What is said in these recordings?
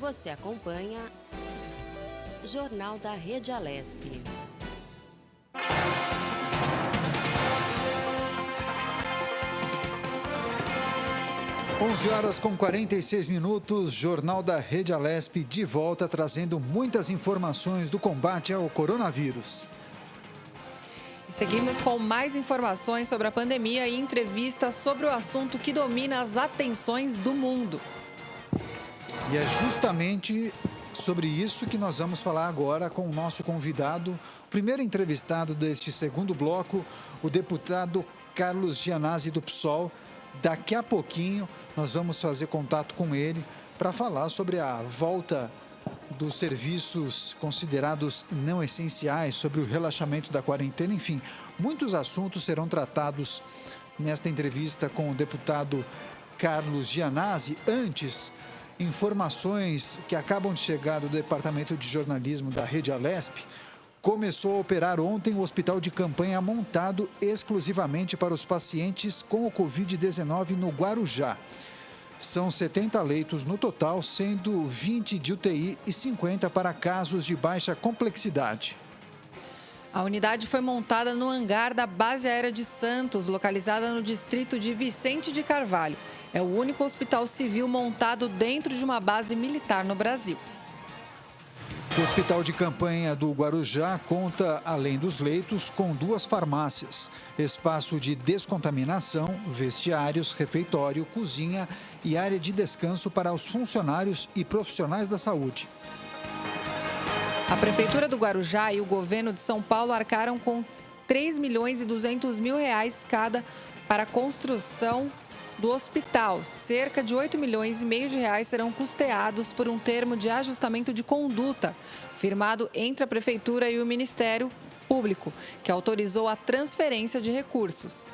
Você acompanha Jornal da Rede Alesp. 11h46, Jornal da Rede Alesp de volta trazendo muitas informações do combate ao coronavírus. Seguimos com mais informações sobre a pandemia e entrevistas sobre o assunto que domina as atenções do mundo. E é justamente sobre isso que nós vamos falar agora com o nosso convidado, o primeiro entrevistado deste segundo bloco, o deputado Carlos Gianazzi do PSOL. Daqui a pouquinho nós vamos fazer contato com ele para falar sobre a volta dos serviços considerados não essenciais, sobre o relaxamento da quarentena, enfim, muitos assuntos serão tratados nesta entrevista com o deputado Carlos Gianazzi. Antes, informações que acabam de chegar do Departamento de Jornalismo da Rede Alesp. Começou a operar ontem o hospital de campanha montado exclusivamente para os pacientes com o Covid-19 no Guarujá. São 70 leitos no total, sendo 20 de UTI e 50 para casos de baixa complexidade. A unidade foi montada no hangar da Base Aérea de Santos, localizada no distrito de Vicente de Carvalho. É o único hospital civil montado dentro de uma base militar no Brasil. O hospital de campanha do Guarujá conta, além dos leitos, com 2 farmácias, espaço de descontaminação, vestiários, refeitório, cozinha e área de descanso para os funcionários e profissionais da saúde. A Prefeitura do Guarujá e o governo de São Paulo arcaram com R$ 3.200.000 cada para a construção do hospital. Cerca de R$ 8,5 milhões serão custeados por um termo de ajustamento de conduta, firmado entre a Prefeitura e o Ministério Público, que autorizou a transferência de recursos.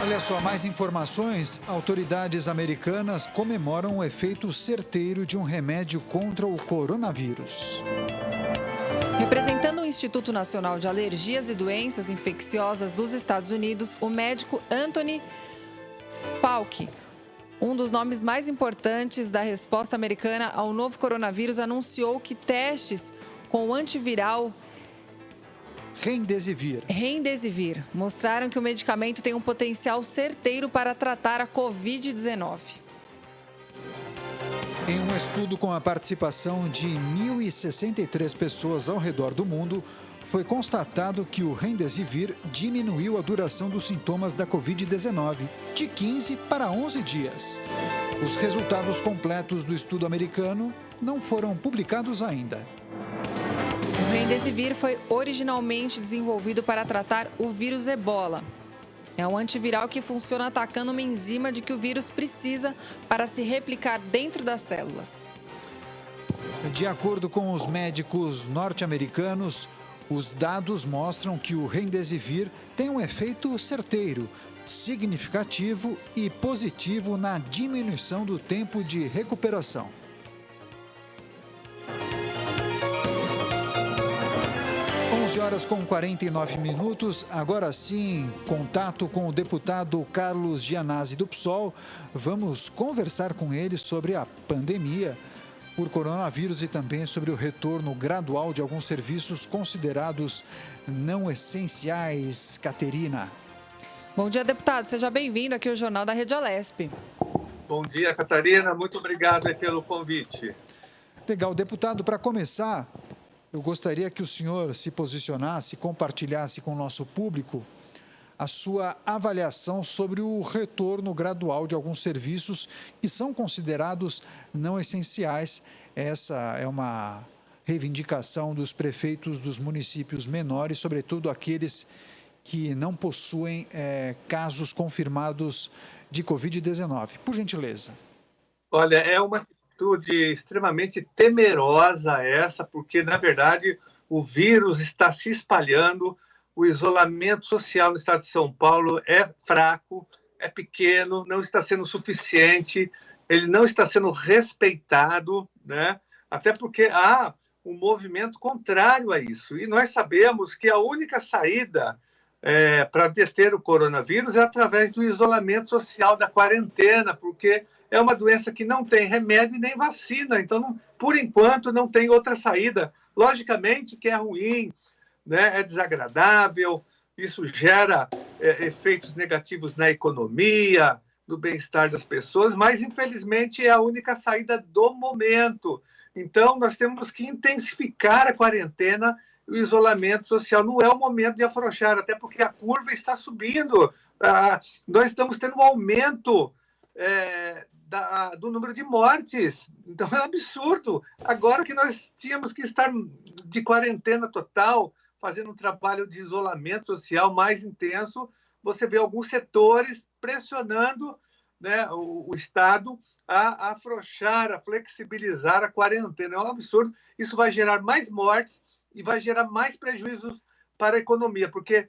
Olha só, mais informações. Autoridades americanas comemoram o efeito certeiro de um remédio contra o coronavírus. Representando o Instituto Nacional de Alergias e Doenças Infecciosas dos Estados Unidos, o médico Anthony Fauci, um dos nomes mais importantes da resposta americana ao novo coronavírus, anunciou que testes com o antiviral Remdesivir mostraram que o medicamento tem um potencial certeiro para tratar a Covid-19. Em um estudo com a participação de 1.063 pessoas ao redor do mundo, foi constatado que o Remdesivir diminuiu a duração dos sintomas da Covid-19 de 15 para 11 dias. Os resultados completos do estudo americano não foram publicados ainda. O Remdesivir foi originalmente desenvolvido para tratar o vírus Ebola. É um antiviral que funciona atacando uma enzima de que o vírus precisa para se replicar dentro das células. De acordo com os médicos norte-americanos, os dados mostram que o Remdesivir tem um efeito certeiro, significativo e positivo na diminuição do tempo de recuperação. 11h49, agora sim, contato com o deputado Carlos Gianazzi do PSOL. Vamos conversar com ele sobre a pandemia por coronavírus e também sobre o retorno gradual de alguns serviços considerados não essenciais. Caterina. Bom dia, deputado. Seja bem-vindo aqui ao Jornal da Rede Alesp. Bom dia, Catarina. Muito obrigado pelo convite. Legal. Deputado, para começar, eu gostaria que o senhor se posicionasse, compartilhasse com o nosso público a sua avaliação sobre o retorno gradual de alguns serviços que são considerados não essenciais. Essa é uma reivindicação dos prefeitos dos municípios menores, sobretudo aqueles que não possuem casos confirmados de Covid-19. Por gentileza. Olha, é uma atitude extremamente temerosa essa, porque, na verdade, o vírus está se espalhando, o isolamento social no estado de São Paulo é fraco, é pequeno, não está sendo suficiente, ele não está sendo respeitado, né? Até porque há um movimento contrário a isso. E nós sabemos que a única saída para deter o coronavírus é através do isolamento social, da quarentena, porque é uma doença que não tem remédio nem vacina, então, por enquanto, não tem outra saída. Logicamente que é ruim, né? É desagradável, isso gera efeitos negativos na economia, no bem-estar das pessoas, mas, infelizmente, é a única saída do momento. Então, nós temos que intensificar a quarentena e o isolamento social. Não é o momento de afrouxar, até porque a curva está subindo. Nós estamos tendo um aumento do número de mortes. Então, é um absurdo. Agora que nós tínhamos que estar de quarentena total, fazendo um trabalho de isolamento social mais intenso, você vê alguns setores pressionando, né, o Estado a afrouxar, a flexibilizar a quarentena. É um absurdo. Isso vai gerar mais mortes e vai gerar mais prejuízos para a economia, porque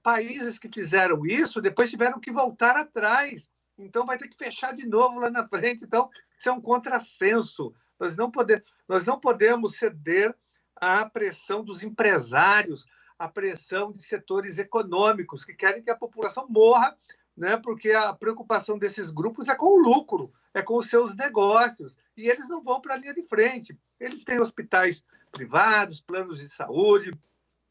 países que fizeram isso depois tiveram que voltar atrás. Então, vai ter que fechar de novo lá na frente. Então, isso é um contrassenso. Nós não podemos ceder à pressão dos empresários, à pressão de setores econômicos que querem que a população morra, né? Porque a preocupação desses grupos é com o lucro, é com os seus negócios. E eles não vão para a linha de frente. Eles têm hospitais privados, planos de saúde,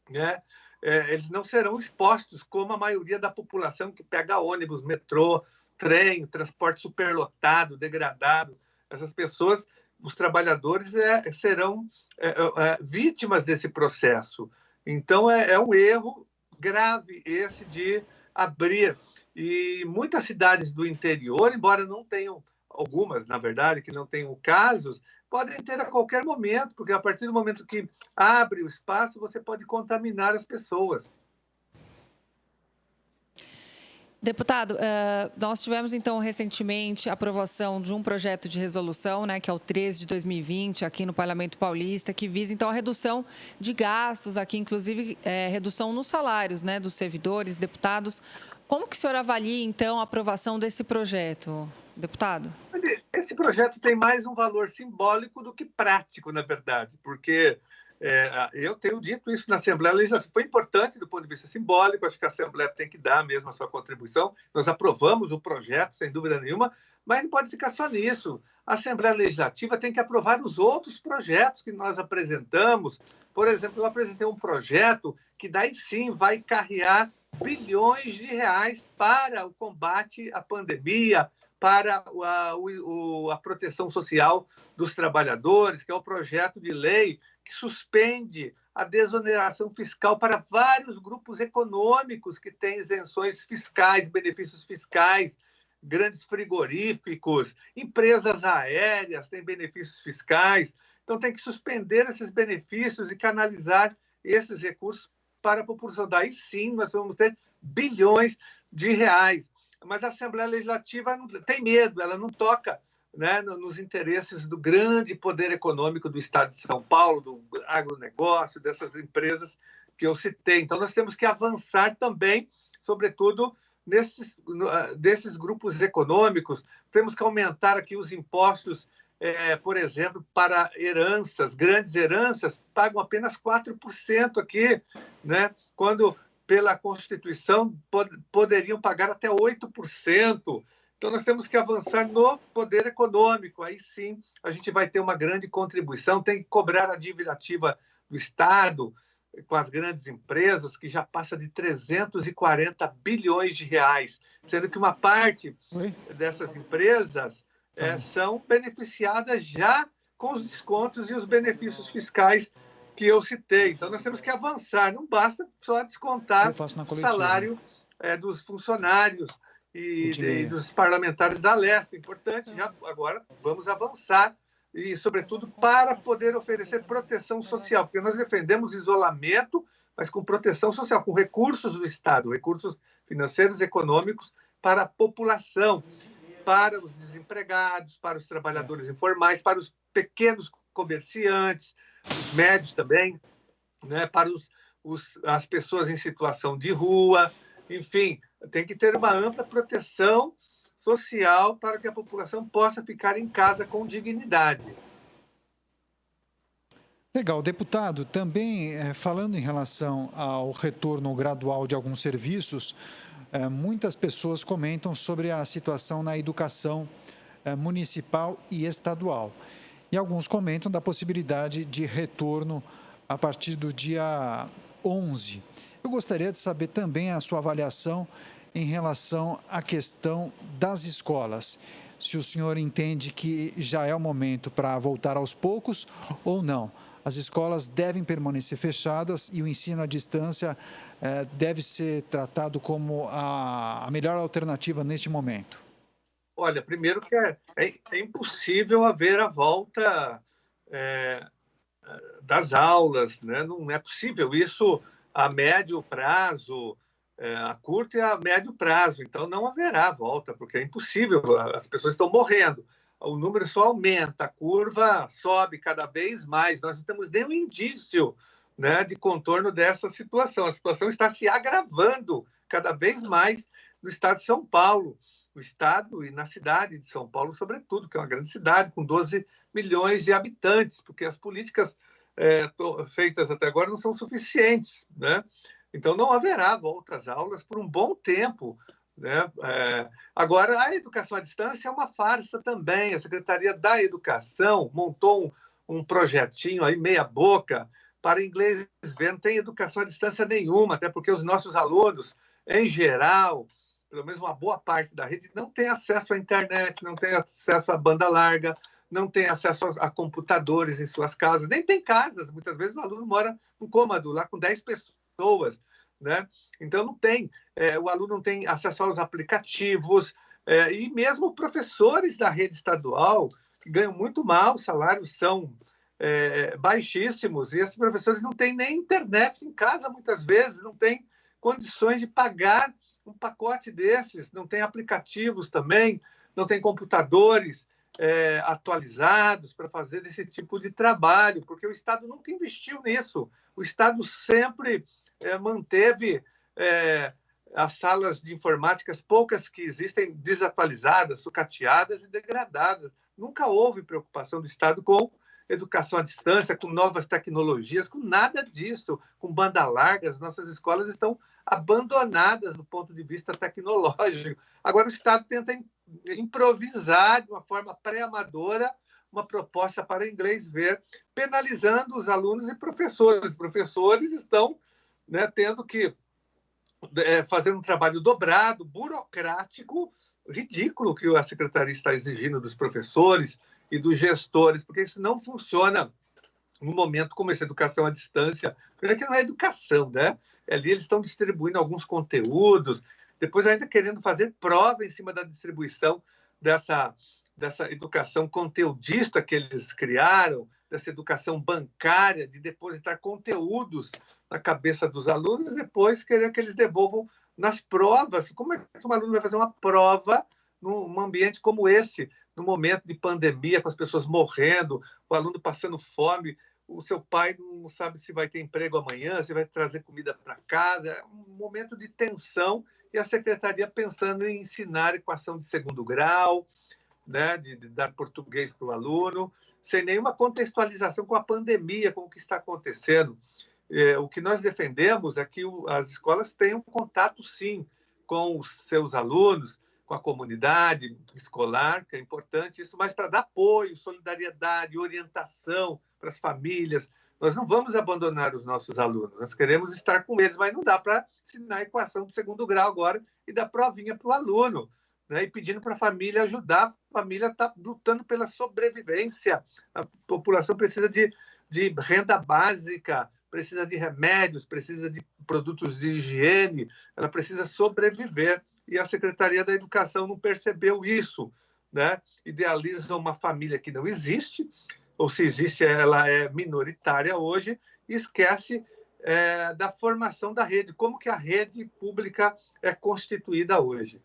né? Eles não serão expostos como a maioria da população que pega ônibus, metrô, trem, transporte superlotado, degradado. Essas pessoas, os trabalhadores, serão vítimas desse processo. Então, é um erro grave esse de abrir. E muitas cidades do interior, embora não tenham, algumas, na verdade, que não tenham casos, podem ter a qualquer momento, porque a partir do momento que abre o espaço, você pode contaminar as pessoas. Deputado, nós tivemos, então, recentemente a aprovação de um projeto de resolução, né, que é o 13 de 2020, aqui no Parlamento Paulista, que visa, então, a redução de gastos aqui, inclusive, redução nos salários, né, dos servidores, deputados. Como que o senhor avalia, então, a aprovação desse projeto, deputado? Esse projeto tem mais um valor simbólico do que prático, na verdade, porque eu tenho dito isso na Assembleia Legislativa. Foi importante do ponto de vista simbólico, acho que a Assembleia tem que dar mesmo a sua contribuição. Nós aprovamos o projeto, sem dúvida nenhuma, mas não pode ficar só nisso. A Assembleia Legislativa tem que aprovar os outros projetos que nós apresentamos. Por exemplo, eu apresentei um projeto que daí sim vai carrear bilhões de reais para o combate à pandemia, para a proteção social dos trabalhadores, que é o projeto de lei que suspende a desoneração fiscal para vários grupos econômicos que têm isenções fiscais, benefícios fiscais, grandes frigoríficos, empresas aéreas têm benefícios fiscais. Então, tem que suspender esses benefícios e canalizar esses recursos para a população. Daí sim, nós vamos ter bilhões de reais. Mas a Assembleia Legislativa tem medo, ela não toca, né, nos interesses do grande poder econômico do Estado de São Paulo, do agronegócio, dessas empresas que eu citei. Então, nós temos que avançar também, sobretudo, desses grupos econômicos. Temos que aumentar aqui os impostos, por exemplo, para heranças. Grandes heranças pagam apenas 4% aqui, né, quando, pela Constituição, poderiam pagar até 8%. Então, nós temos que avançar no poder econômico. Aí sim, a gente vai ter uma grande contribuição. Tem que cobrar a dívida ativa do Estado com as grandes empresas, que já passa de 340 bilhões de reais, sendo que uma parte dessas empresas são beneficiadas já com os descontos e os benefícios fiscais que eu citei. Então, nós temos que avançar. Não basta só descontar o salário dos funcionários e dos parlamentares da Alesp. Importante, já agora vamos avançar e, sobretudo, para poder oferecer proteção social, porque nós defendemos isolamento, mas com proteção social, com recursos do Estado, recursos financeiros e econômicos para a população, para os desempregados, para os trabalhadores informais, para os pequenos comerciantes, os médios também, né, para as pessoas em situação de rua, enfim, tem que ter uma ampla proteção social para que a população possa ficar em casa com dignidade. Legal, deputado, também falando em relação ao retorno gradual de alguns serviços, muitas pessoas comentam sobre a situação na educação municipal e estadual. E alguns comentam da possibilidade de retorno a partir do dia 11. Eu gostaria de saber também a sua avaliação em relação à questão das escolas. Se o senhor entende que já é o momento para voltar aos poucos ou não. As escolas devem permanecer fechadas e o ensino à distância deve ser tratado como a melhor alternativa neste momento. Olha, primeiro que é impossível haver a volta é, das aulas, né? Não é possível isso a médio prazo, a curto e a médio prazo. Então, não haverá volta, porque é impossível, as pessoas estão morrendo. O número só aumenta, a curva sobe cada vez mais. Nós não temos nenhum indício, né, de contorno dessa situação. A situação está se agravando cada vez mais no estado de São Paulo. No estado e na cidade de São Paulo, sobretudo, que é uma grande cidade com 12 milhões de habitantes, porque as políticas feitas até agora não são suficientes, né? Então, não haverá volta às aulas por um bom tempo, né? Agora, a educação à distância é uma farsa também. A Secretaria da Educação montou um projetinho aí, meia boca, para inglês ver. Não tem educação à distância nenhuma, até porque os nossos alunos, em geral, pelo menos uma boa parte da rede, não tem acesso à internet, não tem acesso à banda larga, não tem acesso a computadores em suas casas, nem tem casas. Muitas vezes o aluno mora num cômodo lá com 10 pessoas, né? Então não tem, o aluno não tem acesso aos aplicativos, e mesmo professores da rede estadual, que ganham muito mal, os salários são baixíssimos, e esses professores não têm nem internet em casa, muitas vezes, não têm condições de pagar um pacote desses, não tem aplicativos também, não tem computadores atualizados para fazer esse tipo de trabalho, porque o Estado nunca investiu nisso. O Estado sempre manteve as salas de informáticas, poucas que existem, desatualizadas, sucateadas e degradadas. Nunca houve preocupação do Estado com educação à distância, com novas tecnologias, com nada disso, com banda larga. As nossas escolas estão abandonadas do ponto de vista tecnológico. Agora, o Estado tenta improvisar de uma forma pré-amadora uma proposta para inglês ver, penalizando os alunos e professores. Os professores estão, né, tendo que fazer um trabalho dobrado, burocrático, ridículo, que a secretaria está exigindo dos professores e dos gestores, porque isso não funciona num momento como esse, educação à distância. Primeiro que não é educação, né? Ali eles estão distribuindo alguns conteúdos, depois ainda querendo fazer prova em cima da distribuição dessa educação conteudista que eles criaram, dessa educação bancária, de depositar conteúdos na cabeça dos alunos, e depois querer que eles devolvam nas provas. Como é que um aluno vai fazer uma prova num ambiente como esse, no momento de pandemia, com as pessoas morrendo, o aluno passando fome, o seu pai não sabe se vai ter emprego amanhã, se vai trazer comida para casa? É um momento de tensão, e a secretaria pensando em ensinar equação de segundo grau, né, de dar português para o aluno, sem nenhuma contextualização com a pandemia, com o que está acontecendo. O que nós defendemos é que as escolas tenham contato, sim, com os seus alunos, com a comunidade escolar, que é importante isso, mas para dar apoio, solidariedade, orientação para as famílias. Nós não vamos abandonar os nossos alunos, nós queremos estar com eles, mas não dá para ensinar a equação de segundo grau agora e dar provinha para o aluno, né? E pedindo para a família ajudar. A família está lutando pela sobrevivência. A população precisa de renda básica, precisa de remédios, precisa de produtos de higiene, ela precisa sobreviver. E a Secretaria da Educação não percebeu isso, né? Idealiza uma família que não existe, ou se existe, ela é minoritária hoje, e esquece da formação da rede, como que a rede pública é constituída hoje.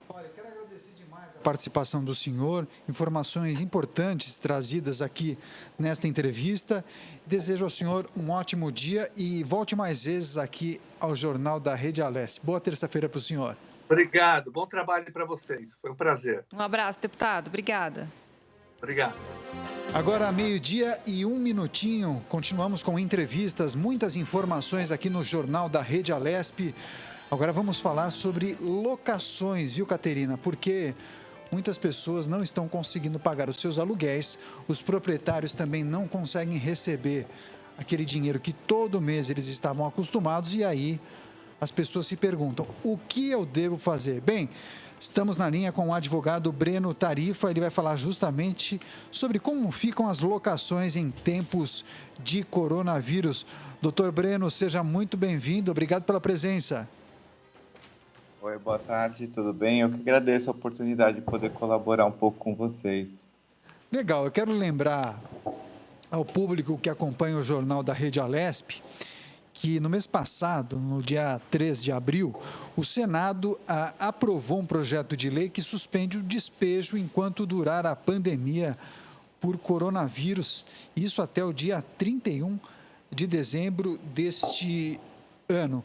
Olha, quero agradecer demais a participação do senhor, informações importantes trazidas aqui nesta entrevista. Desejo ao senhor um ótimo dia e volte mais vezes aqui ao Jornal da Rede Alesse. Boa terça-feira para o senhor. Obrigado, bom trabalho para vocês, foi um prazer. Um abraço, deputado. Obrigada. Obrigado. Agora, 12:01, continuamos com entrevistas, muitas informações aqui no Jornal da Rede Alesp. Agora vamos falar sobre locações, viu, Caterina? Porque muitas pessoas não estão conseguindo pagar os seus aluguéis, os proprietários também não conseguem receber aquele dinheiro que todo mês eles estavam acostumados, e aí as pessoas se perguntam, o que eu devo fazer? Bem, estamos na linha com o advogado Breno Tarifa, ele vai falar justamente sobre como ficam as locações em tempos de coronavírus. Doutor Breno, seja muito bem-vindo, obrigado pela presença. Oi, boa tarde, tudo bem? Eu que agradeço a oportunidade de poder colaborar um pouco com vocês. Legal, eu quero lembrar ao público que acompanha o Jornal da Rede Alesp que no mês passado, no dia 3 de abril, o Senado aprovou um projeto de lei que suspende o despejo enquanto durar a pandemia por coronavírus, isso até o dia 31 de dezembro deste ano.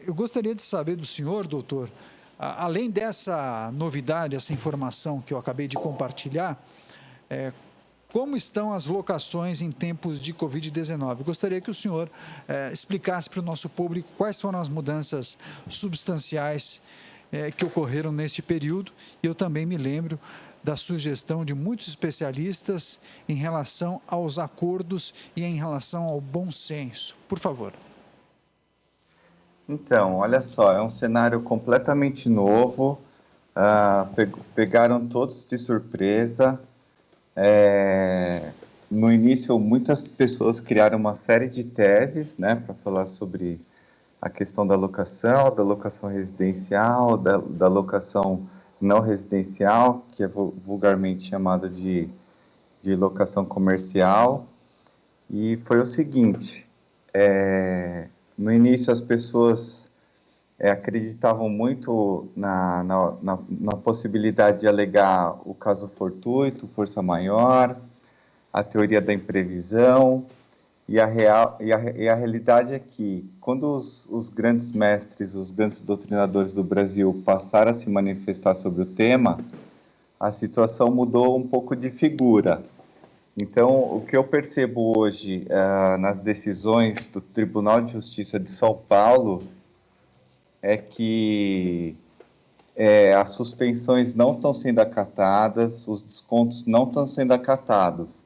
Eu gostaria de saber do senhor, doutor, além dessa novidade, essa informação que eu acabei de compartilhar, como estão as locações em tempos de Covid-19? Gostaria que o senhor explicasse para o nosso público quais foram as mudanças substanciais que ocorreram neste período. E eu também me lembro da sugestão de muitos especialistas em relação aos acordos e em relação ao bom senso. Por favor. Então, olha só, é um cenário completamente novo, pegaram todos de surpresa. No início, muitas pessoas criaram uma série de teses, né, para falar sobre a questão da locação residencial, da locação não residencial, que é vulgarmente chamada de locação comercial. E foi o seguinte, no início as pessoas acreditavam muito na possibilidade de alegar o caso fortuito, força maior, a teoria da imprevisão, e a realidade é que, quando os grandes mestres, os grandes doutrinadores do Brasil passaram a se manifestar sobre o tema, a situação mudou um pouco de figura. Então, o que eu percebo hoje nas decisões do Tribunal de Justiça de São Paulo é que as suspensões não estão sendo acatadas, os descontos não estão sendo acatados.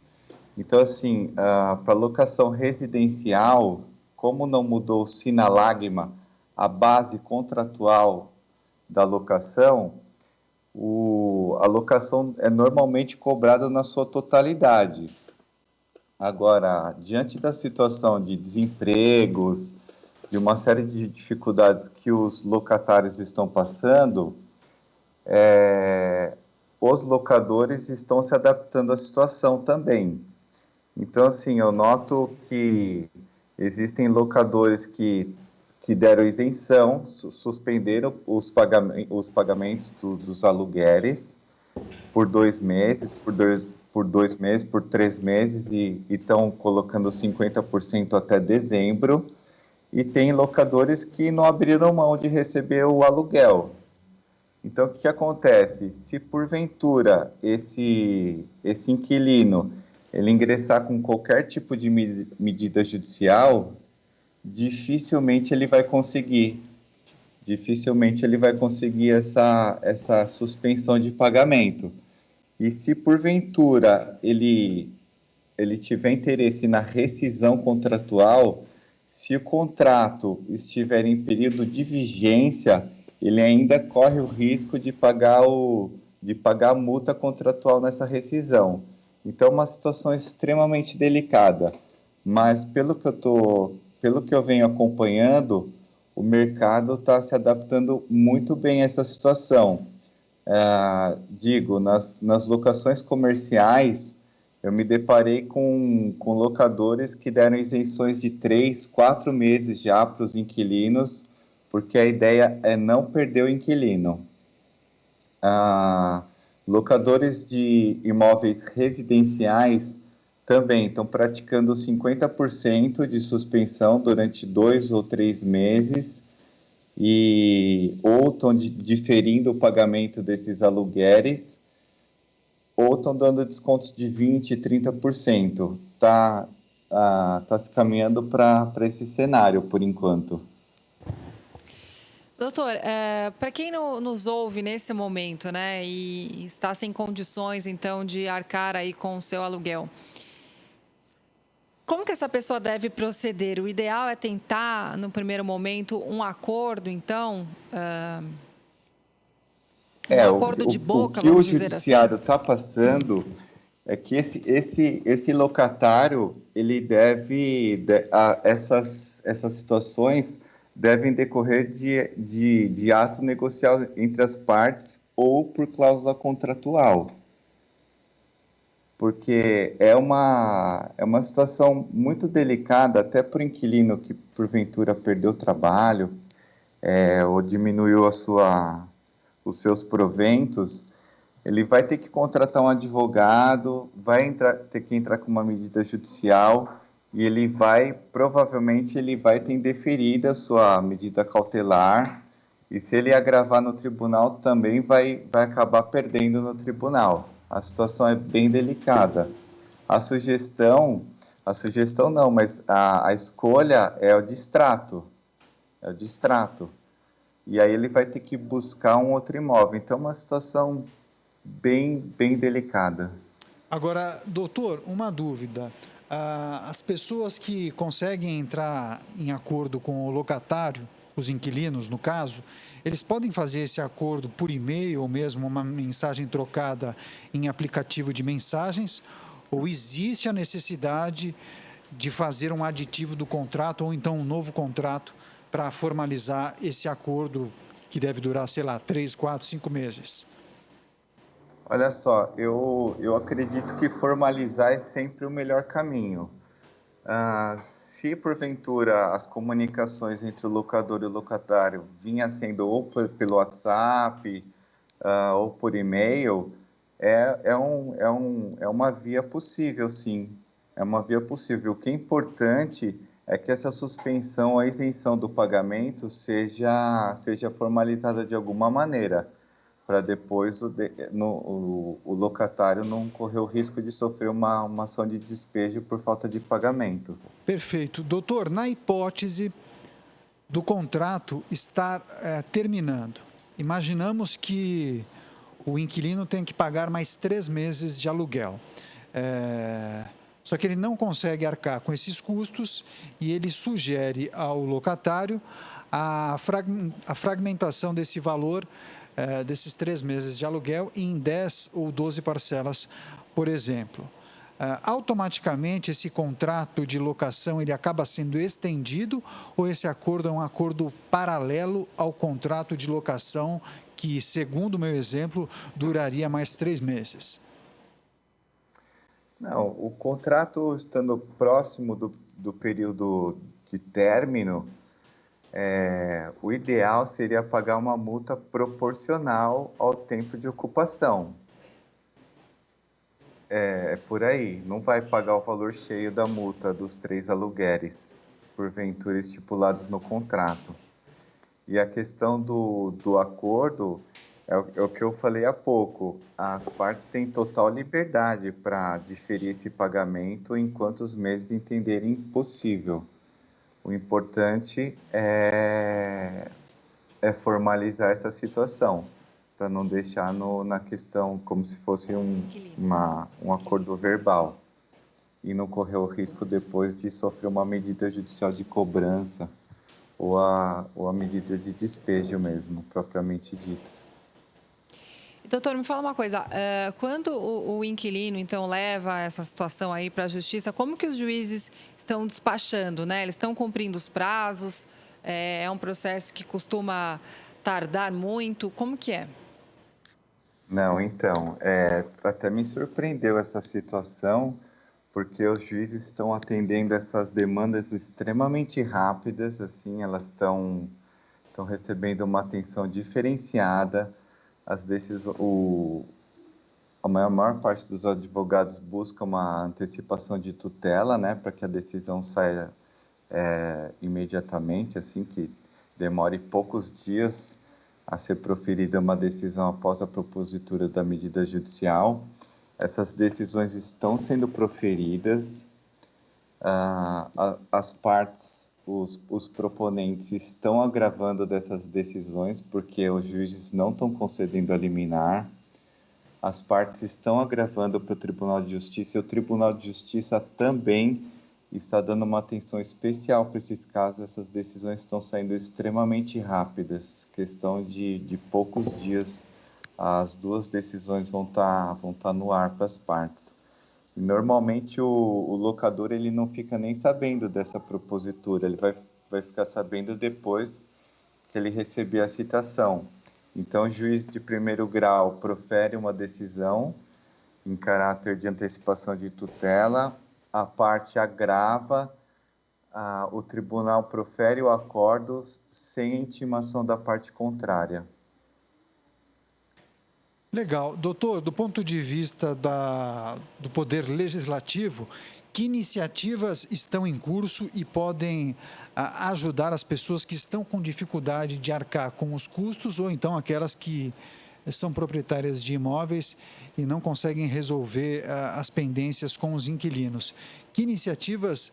Então, assim, para locação residencial, como não mudou sinalagma a base contratual da locação, a locação é normalmente cobrada na sua totalidade. Agora, diante da situação de desempregos, de uma série de dificuldades que os locatários estão passando, os locadores estão se adaptando à situação também. Então, assim, eu noto que existem locadores que deram isenção, suspenderam os pagamentos dos aluguéis por 2 meses, por 2 meses, por 3 meses, e estão colocando 50% até dezembro. E tem locadores que não abriram mão de receber o aluguel. Então, o que acontece? Se porventura esse inquilino ele ingressar com qualquer tipo de medida judicial, dificilmente ele vai conseguir essa suspensão de pagamento. E se porventura ele tiver interesse na rescisão contratual, se o contrato estiver em período de vigência, ele ainda corre o risco de pagar a multa contratual nessa rescisão. Então, é uma situação extremamente delicada. Mas, pelo que eu venho acompanhando, o mercado está se adaptando muito bem a essa situação. Nas locações comerciais, eu me deparei com locadores que deram isenções de 3, 4 meses já para os inquilinos, porque a ideia é não perder o inquilino. Locadores de imóveis residenciais também estão praticando 50% de suspensão durante 2 ou 3 meses ou estão diferindo o pagamento desses aluguéis. ou estão dando descontos de 20%, 30%. Tá se caminhando para esse cenário, por enquanto. Doutor, para quem nos ouve nesse momento, né, e está sem condições, então, de arcar aí com o seu aluguel, como que essa pessoa deve proceder? O ideal é tentar, no primeiro momento, um acordo, então, um acordo de boca, vamos dizer assim? O que o judiciário está passando é que esse locatário, ele essas situações devem decorrer de ato negocial entre as partes ou por cláusula contratual. Porque é uma situação muito delicada, até para o inquilino que, porventura, perdeu o trabalho ou diminuiu os seus proventos. Ele vai ter que contratar um advogado, ter que entrar com uma medida judicial e provavelmente ele vai ter indeferida a sua medida cautelar, e se ele agravar no tribunal também vai acabar perdendo no tribunal. A situação é bem delicada. A sugestão não, mas a escolha é o distrato. E aí ele vai ter que buscar um outro imóvel. Então, é uma situação bem delicada. Agora, doutor, uma dúvida. As pessoas que conseguem entrar em acordo com o locatário, os inquilinos, no caso, eles podem fazer esse acordo por e-mail ou mesmo uma mensagem trocada em aplicativo de mensagens? Ou existe a necessidade de fazer um aditivo do contrato ou então um novo contrato para formalizar esse acordo que deve durar, sei lá, 3, 4, 5 meses? Olha só, eu acredito que formalizar é sempre o melhor caminho. Se porventura as comunicações entre o locador e o locatário vinha sendo ou pelo WhatsApp ou por e-mail, é uma via possível, sim. É uma via possível. O que é importante é que essa suspensão, a isenção do pagamento seja formalizada de alguma maneira, para depois o locatário não correr o risco de sofrer uma ação de despejo por falta de pagamento. Perfeito. Doutor, na hipótese do contrato estar terminando, imaginamos que o inquilino tem que pagar mais 3 meses de aluguel. Só que ele não consegue arcar com esses custos e ele sugere ao locatário a fragmentação desse valor, desses 3 meses de aluguel, em 10 ou 12 parcelas, por exemplo. Automaticamente esse contrato de locação ele acaba sendo estendido, ou esse acordo é um acordo paralelo ao contrato de locação que, segundo o meu exemplo, duraria mais 3 meses? Não, o contrato estando próximo do período de término, o ideal seria pagar uma multa proporcional ao tempo de ocupação. É por aí, não vai pagar o valor cheio da multa dos 3 aluguéis, porventura estipulados no contrato. E a questão do acordo é o que eu falei há pouco. As partes têm total liberdade para diferir esse pagamento em quantos meses entenderem possível. O importante é formalizar essa situação, para não deixar na questão como se fosse um acordo verbal e não correr o risco depois de sofrer uma medida judicial de cobrança ou a medida de despejo mesmo, propriamente dita. Doutor, me fala uma coisa, quando o inquilino, então, leva essa situação aí para a justiça, como que os juízes estão despachando, né? Eles estão cumprindo os prazos? É um processo que costuma tardar muito? Como que é? Não, então, até me surpreendeu essa situação, porque os juízes estão atendendo essas demandas extremamente rápidas, assim, elas estão recebendo uma atenção diferenciada. Às vezes, a maior parte dos advogados busca uma antecipação de tutela, né, para que a decisão saia imediatamente, assim, que demore poucos dias a ser proferida uma decisão após a propositura da medida judicial. essas decisões estão sendo proferidas, as partes, os proponentes estão agravando dessas decisões porque os juízes não estão concedendo a liminar, as partes estão agravando para o Tribunal de Justiça e o Tribunal de Justiça também está dando uma atenção especial para esses casos. Essas decisões estão saindo extremamente rápidas, questão de poucos dias, as duas decisões vão estar no ar para as partes. E normalmente o locador ele não fica nem sabendo dessa propositura, ele vai ficar sabendo depois que ele receber a citação. Então, o juiz de primeiro grau profere uma decisão em caráter de antecipação de tutela, a parte agrava, o tribunal profere o acordo sem intimação da parte contrária. Legal. Doutor, do ponto de vista do Poder Legislativo, que iniciativas estão em curso e podem ajudar as pessoas que estão com dificuldade de arcar com os custos ou então aquelas que são proprietárias de imóveis e não conseguem resolver as pendências com os inquilinos? Que iniciativas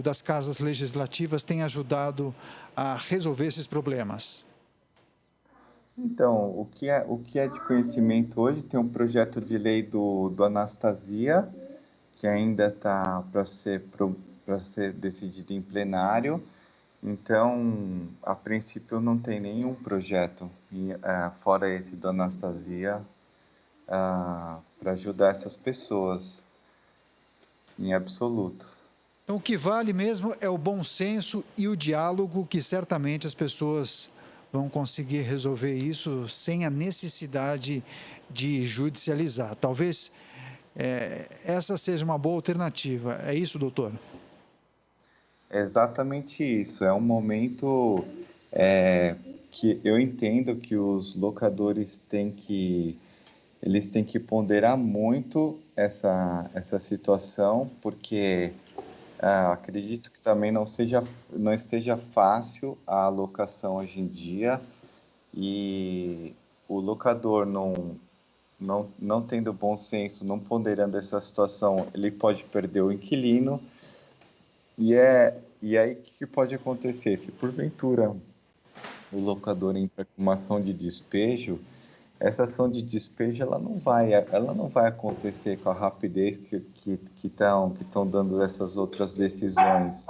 das casas legislativas têm ajudado a resolver esses problemas? Então, o que é de conhecimento hoje, tem um projeto de lei do Anastasia, que ainda está para ser decidido em plenário. Então, a princípio, não tem nenhum projeto, fora esse do Anastasia, para ajudar essas pessoas, em absoluto. Então, o que vale mesmo é o bom senso e o diálogo, que certamente as pessoas vão conseguir resolver isso sem a necessidade de judicializar. Talvez essa seja uma boa alternativa. É isso, doutor? É exatamente isso. É um momento que eu entendo que os locadores têm que ponderar muito essa situação, porque acredito que também não esteja fácil a alocação hoje em dia, e o locador não tendo bom senso, não ponderando essa situação, ele pode perder o inquilino, e aí o que pode acontecer? Se porventura o locador entra com uma ação de despejo, essa ação de despejo ela não vai acontecer com a rapidez que estão dando essas outras decisões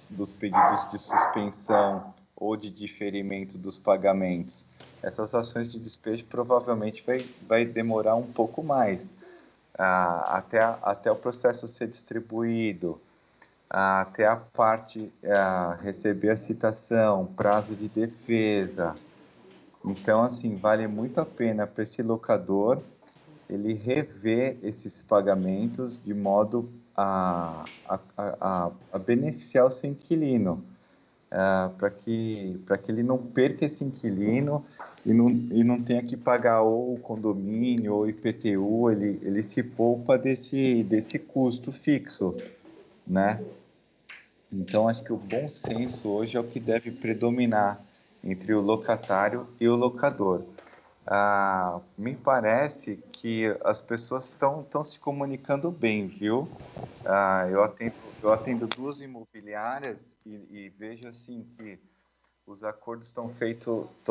dos pedidos de suspensão ou de diferimento dos pagamentos. Essas ações de despejo provavelmente vai demorar um pouco mais, até o processo ser distribuído, até a parte receber a citação, prazo de defesa. Então, assim, vale muito a pena para esse locador ele rever esses pagamentos de modo a beneficiar o seu inquilino, para que ele não perca esse inquilino e não tenha que pagar ou o condomínio ou o IPTU, ele se poupa desse custo fixo, né? Então, acho que o bom senso hoje é o que deve predominar entre o locatário e o locador. Me parece que as pessoas estão se comunicando bem, viu? Eu atendo duas imobiliárias e vejo assim que os acordos estão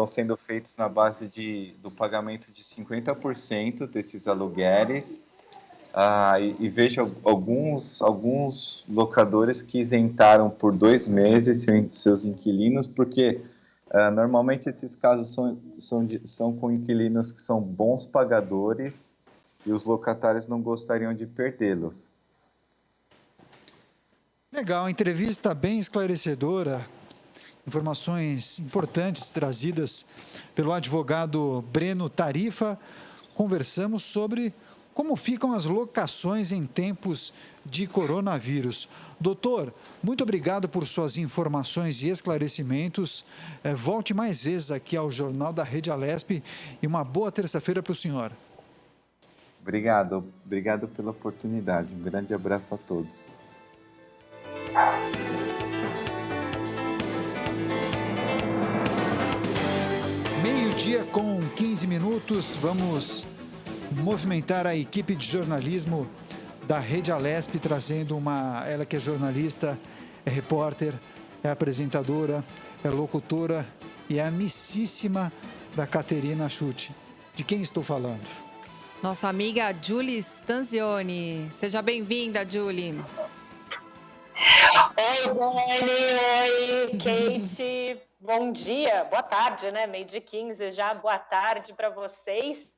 sendo feitos na base do pagamento de 50% desses aluguéis. E vejo alguns locadores que isentaram por 2 meses seus inquilinos, porque normalmente esses casos são com inquilinos que são bons pagadores e os locatários não gostariam de perdê-los. Legal, entrevista bem esclarecedora, informações importantes trazidas pelo advogado Breno Tarifa. Conversamos sobre como ficam as locações em tempos de coronavírus. Doutor, muito obrigado por suas informações e esclarecimentos. Volte mais vezes aqui ao Jornal da Rede Alesp e uma boa terça-feira para o senhor. Obrigado pela oportunidade. Um grande abraço a todos. Meio-dia com 15 minutos, vamos movimentar a equipe de jornalismo da Rede Alesp, trazendo ela que é jornalista, é repórter, é apresentadora, é locutora e é amicíssima da Caterina Schutte. De quem estou falando? Nossa amiga Julie Stanzioni. Seja bem-vinda, Julie. Oi, Dani. Oi, Kate. Bom dia, boa tarde, né? 12h15 já, boa tarde para vocês.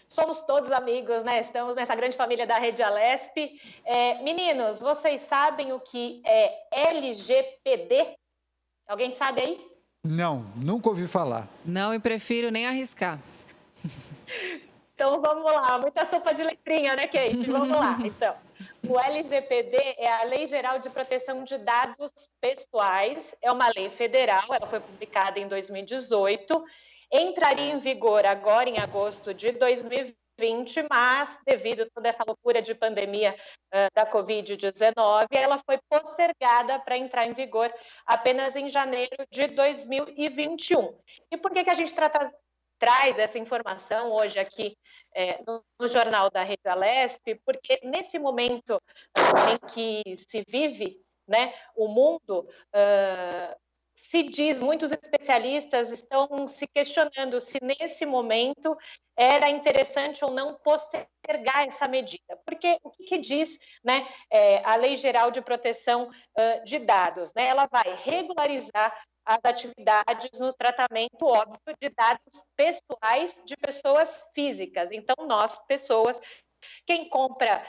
Somos todos amigos, né? Estamos nessa grande família da Rede Alesp. Meninos, vocês sabem o que é LGPD? Alguém sabe aí? Não, nunca ouvi falar. Não, e prefiro nem arriscar. Então, vamos lá. Muita sopa de letrinha, né, Kate? Vamos lá. Então, o LGPD é a Lei Geral de Proteção de Dados Pessoais. É uma lei federal, ela foi publicada em 2018. Entraria em vigor agora em agosto de 2020, mas devido a toda essa loucura de pandemia da Covid-19, ela foi postergada para entrar em vigor apenas em janeiro de 2021. E por que a gente traz essa informação hoje aqui no Jornal da Rede Alesp? Porque nesse momento em que se vive, né, o mundo, se diz, muitos especialistas estão se questionando se nesse momento era interessante ou não postergar essa medida. Porque o que diz, né, a Lei Geral de Proteção de Dados? Né? Ela vai regularizar as atividades no tratamento, óbvio, de dados pessoais de pessoas físicas. Então, nós, pessoas, quem compra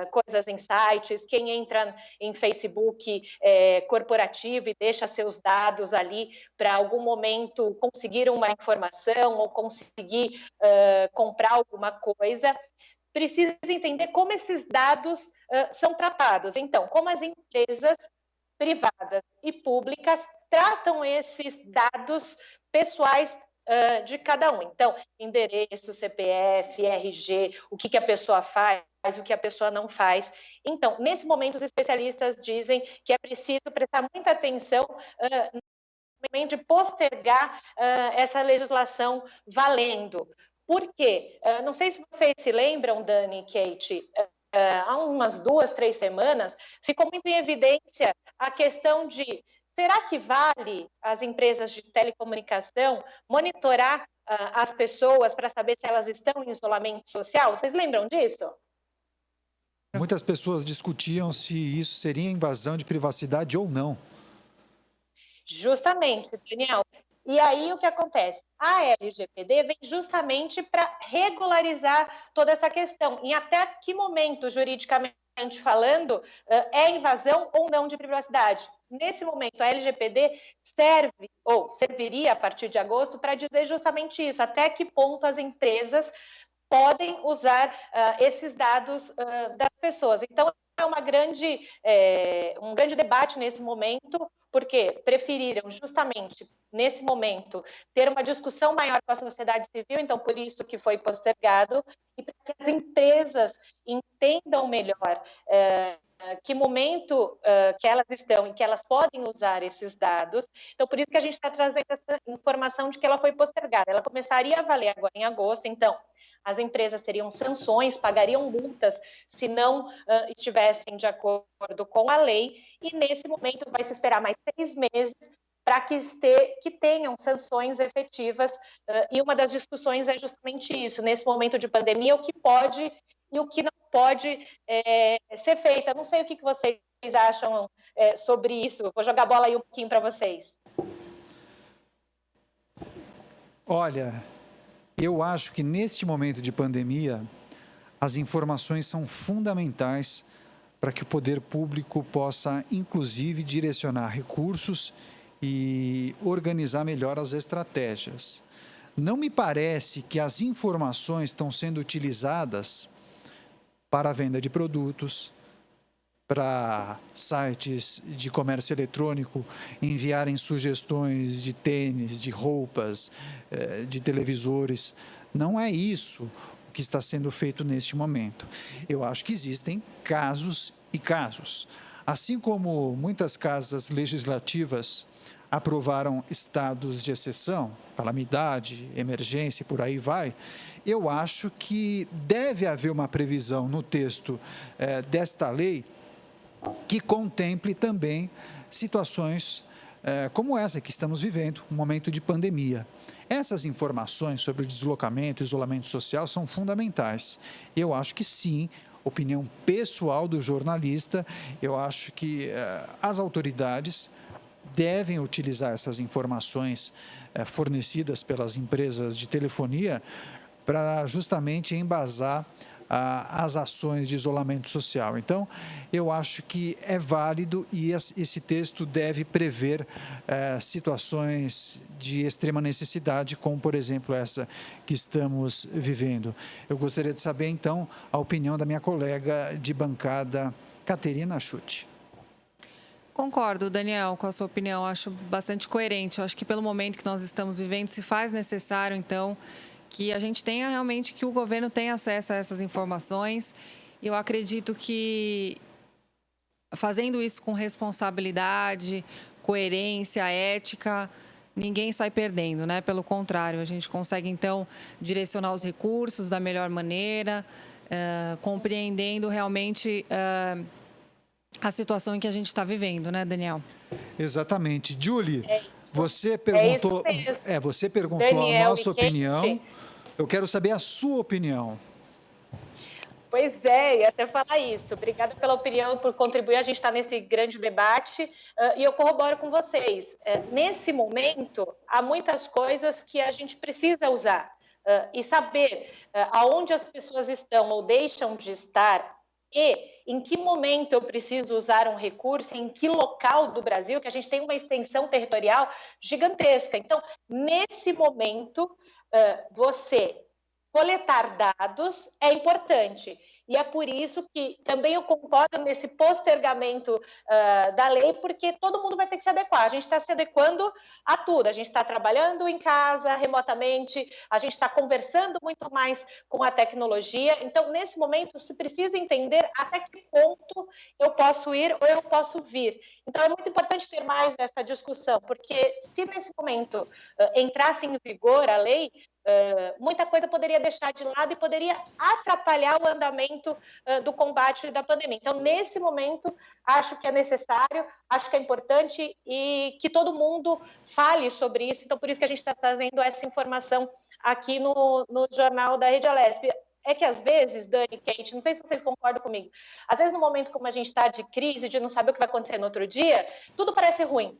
coisas em sites, quem entra em Facebook corporativo e deixa seus dados ali para algum momento conseguir uma informação ou conseguir comprar alguma coisa, precisa entender como esses dados são tratados. Então, como as empresas privadas e públicas tratam esses dados pessoais de cada um. Então, endereço, CPF, RG, o que a pessoa faz, o que a pessoa não faz. Então, nesse momento, os especialistas dizem que é preciso prestar muita atenção no momento de postergar essa legislação valendo. Por quê? Não sei se vocês se lembram, Dani e Kate, há umas 2, 3 semanas, ficou muito em evidência a questão de: será que vale as empresas de telecomunicação monitorar as pessoas para saber se elas estão em isolamento social? Vocês lembram disso? Muitas pessoas discutiam se isso seria invasão de privacidade ou não. Justamente, Daniel. E aí o que acontece? A LGPD vem justamente para regularizar toda essa questão. Em até que momento, juridicamente falando, é invasão ou não de privacidade? Nesse momento, a LGPD serve ou serviria a partir de agosto para dizer justamente isso, até que ponto as empresas podem usar esses dados das pessoas. Então, é um grande debate nesse momento, porque preferiram justamente, nesse momento, ter uma discussão maior com a sociedade civil, então por isso que foi postergado, e para que as empresas entendam melhor que momento que elas estão e que elas podem usar esses dados. Então, por isso que a gente está trazendo essa informação de que ela foi postergada. Ela começaria a valer agora em agosto, então as empresas teriam sanções, pagariam multas se não estivessem de acordo com a lei, e nesse momento vai se esperar mais 6 meses para que tenham sanções efetivas, e uma das discussões é justamente isso, nesse momento de pandemia, o que pode e o que não pode ser feito. Eu não sei o que vocês acham sobre isso, vou jogar a bola aí um pouquinho para vocês. Olha, eu acho que neste momento de pandemia, as informações são fundamentais para que o poder público possa, inclusive, direcionar recursos e organizar melhor as estratégias. Não me parece que as informações estão sendo utilizadas para a venda de produtos, para sites de comércio eletrônico enviarem sugestões de tênis, de roupas, de televisores. Não é isso o que está sendo feito neste momento. Eu acho que existem casos e casos. Assim como muitas casas legislativas aprovaram estados de exceção, calamidade, emergência e por aí vai, eu acho que deve haver uma previsão no texto desta lei que contemple também situações como essa que estamos vivendo, um momento de pandemia. Essas informações sobre o deslocamento e isolamento social são fundamentais. Eu acho que sim, opinião pessoal do jornalista, eu acho que as autoridades devem utilizar essas informações fornecidas pelas empresas de telefonia para justamente embasar as ações de isolamento social. Então, eu acho que é válido e esse texto deve prever situações de extrema necessidade, como, por exemplo, essa que estamos vivendo. Eu gostaria de saber, então, a opinião da minha colega de bancada, Caterina Schutt. Concordo, Daniel, com a sua opinião. Acho bastante coerente. Eu acho que pelo momento que nós estamos vivendo, se faz necessário, então, que a gente tenha realmente, que o governo tenha acesso a essas informações. E eu acredito que fazendo isso com responsabilidade, coerência, ética, ninguém sai perdendo, né? Pelo contrário, a gente consegue, então, direcionar os recursos da melhor maneira, compreendendo realmente a situação em que a gente está vivendo, né, Daniel? Exatamente. Julie, você perguntou, você perguntou Daniel, a nossa opinião. Eu quero saber a sua opinião. Pois é, ia até falar isso. Obrigada pela opinião, por contribuir. A gente está nesse grande debate e eu corroboro com vocês. Nesse momento, há muitas coisas que a gente precisa usar e saber aonde as pessoas estão ou deixam de estar e em que momento eu preciso usar um recurso, em que local do Brasil, que a gente tem uma extensão territorial gigantesca. Então, nesse momento, você coletar dados é importante. E é por isso que também eu concordo nesse postergamento da lei, porque todo mundo vai ter que se adequar. A gente está se adequando a tudo. A gente está trabalhando em casa, remotamente, a gente está conversando muito mais com a tecnologia. Então, nesse momento, se precisa entender até que ponto eu posso ir ou eu posso vir. Então, é muito importante ter mais essa discussão, porque se nesse momento entrasse em vigor a lei, muita coisa poderia deixar de lado e poderia atrapalhar o andamento do combate da pandemia. Então, nesse momento, acho que é necessário, acho que é importante e que todo mundo fale sobre isso. Então, por isso que a gente está trazendo essa informação aqui no Jornal da Rede Alesp. É que às vezes, Dani e Kate, não sei se vocês concordam comigo, às vezes no momento como a gente está de crise, de não saber o que vai acontecer no outro dia, tudo parece ruim.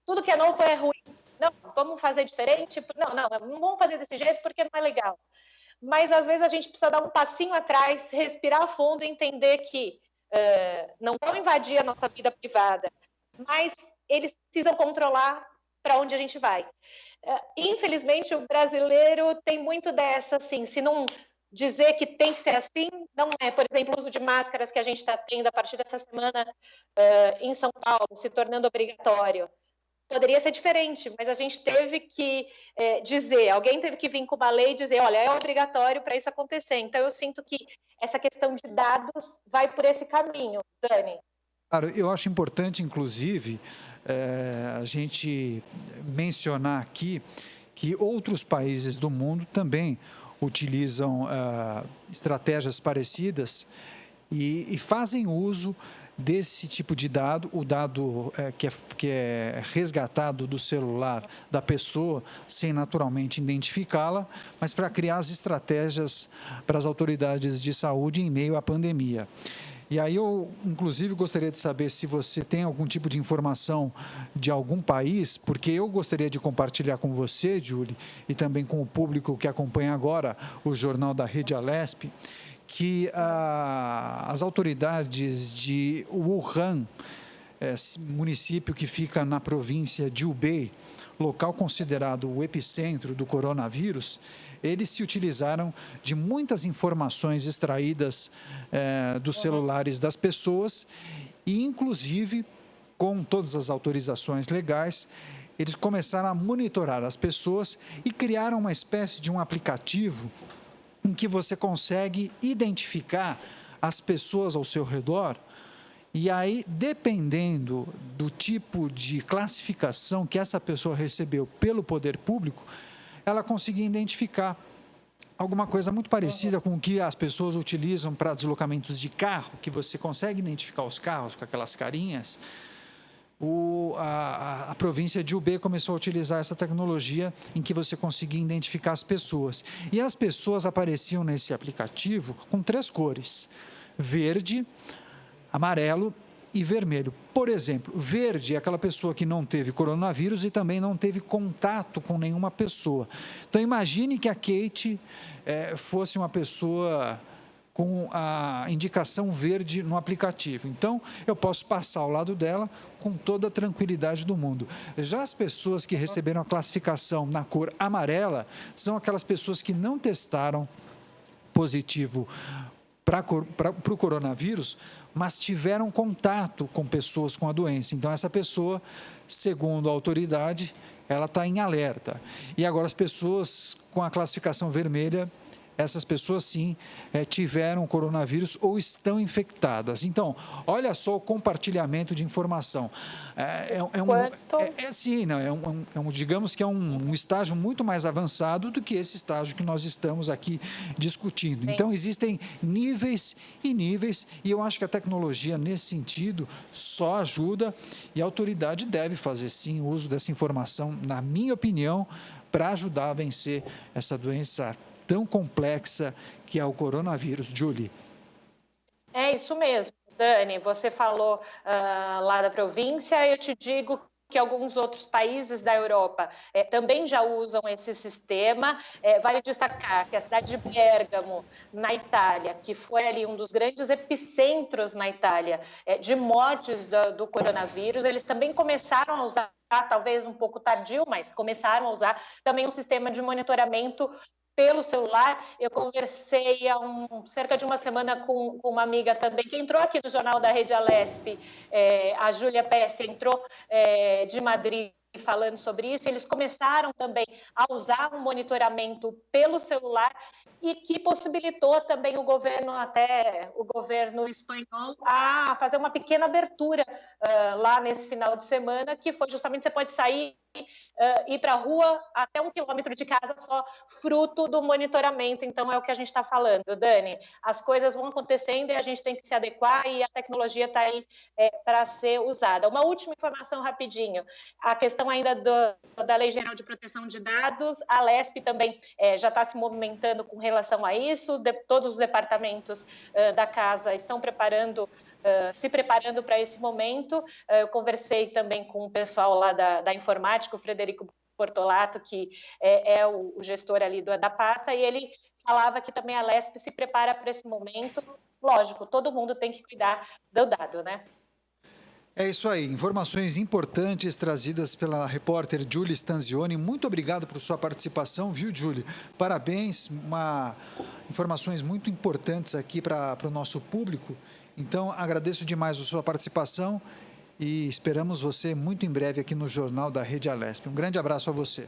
Tudo que é novo é ruim. Não, vamos fazer diferente? Não vamos fazer desse jeito porque não é legal. Mas, às vezes, a gente precisa dar um passinho atrás, respirar fundo e entender que não vão invadir a nossa vida privada, mas eles precisam controlar para onde a gente vai. Infelizmente, o brasileiro tem muito dessa, assim, se não dizer que tem que ser assim, não é. Por exemplo, o uso de máscaras que a gente está tendo a partir dessa semana em São Paulo, se tornando obrigatório. Poderia ser diferente, mas a gente teve que dizer, alguém teve que vir com uma lei e dizer, olha, é obrigatório para isso acontecer. Então, eu sinto que essa questão de dados vai por esse caminho. Dani? Claro, eu acho importante, inclusive, a gente mencionar aqui que outros países do mundo também utilizam estratégias parecidas e fazem uso desse tipo de dado, o dado que é resgatado do celular da pessoa, sem naturalmente identificá-la, mas para criar as estratégias para as autoridades de saúde em meio à pandemia. E aí eu, inclusive, gostaria de saber se você tem algum tipo de informação de algum país, porque eu gostaria de compartilhar com você, Julie, e também com o público que acompanha agora o Jornal da Rede Alesp, que as autoridades de Wuhan, município que fica na província de Hubei, local considerado o epicentro do coronavírus, eles se utilizaram de muitas informações extraídas dos celulares das pessoas e, inclusive, com todas as autorizações legais, eles começaram a monitorar as pessoas e criaram uma espécie de um aplicativo em que você consegue identificar as pessoas ao seu redor e aí, dependendo do tipo de classificação que essa pessoa recebeu pelo poder público, ela conseguia identificar alguma coisa muito parecida com o que as pessoas utilizam para deslocamentos de carro, que você consegue identificar os carros com aquelas carinhas. A província de Hubei começou a utilizar essa tecnologia em que você conseguia identificar as pessoas. E as pessoas apareciam nesse aplicativo com 3 cores: verde, amarelo e vermelho. Por exemplo, verde é aquela pessoa que não teve coronavírus e também não teve contato com nenhuma pessoa. Então, imagine que a Kate fosse uma pessoa com a indicação verde no aplicativo. Então, eu posso passar ao lado dela com toda a tranquilidade do mundo. Já as pessoas que receberam a classificação na cor amarela são aquelas pessoas que não testaram positivo para o coronavírus, mas tiveram contato com pessoas com a doença. Então, essa pessoa, segundo a autoridade, ela está em alerta. E agora, as pessoas com a classificação vermelha, essas pessoas sim tiveram coronavírus ou estão infectadas. Então, olha só o compartilhamento de informação. Digamos que é um estágio muito mais avançado do que esse estágio que nós estamos aqui discutindo. Então, existem níveis e níveis, e eu acho que a tecnologia, nesse sentido, só ajuda, e a autoridade deve fazer sim uso dessa informação, na minha opinião, para ajudar a vencer essa doença tão complexa que é o coronavírus. Julie. É isso mesmo, Dani. Você falou lá da província, eu te digo que alguns outros países da Europa também já usam esse sistema. Vale destacar que a cidade de Bérgamo, na Itália, que foi ali um dos grandes epicentros na Itália de mortes do coronavírus, eles também começaram a usar, talvez um pouco tardio, mas começaram a usar também um sistema de monitoramento pelo celular. Eu conversei há cerca de uma semana com uma amiga também, que entrou aqui no Jornal da Rede Alesp, a Júlia Pesce, entrou de Madrid, falando sobre isso. Eles começaram também a usar um monitoramento pelo celular e que possibilitou também o governo espanhol, a fazer uma pequena abertura lá nesse final de semana, que foi justamente, você pode sair, ir para a rua até 1 quilômetro de casa só, fruto do monitoramento. Então, é o que a gente está falando, Dani. As coisas vão acontecendo e a gente tem que se adequar, e a tecnologia está aí para ser usada. Uma última informação rapidinho, a questão ainda da Lei Geral de Proteção de Dados, a Alesp também já está se movimentando com relação a isso. Todos os departamentos da casa estão se preparando para esse momento. Eu conversei também com o pessoal lá da informática, o Frederico Portolato, que é o gestor ali da pasta, e ele falava que também a Alesp se prepara para esse momento. Lógico, todo mundo tem que cuidar do dado, né? É isso aí, informações importantes trazidas pela repórter Julie Stanzioni. Muito obrigado por sua participação, viu, Julie? Parabéns, informações muito importantes aqui para o nosso público. Então, agradeço demais a sua participação e esperamos você muito em breve aqui no Jornal da Rede Alesp. Um grande abraço a você.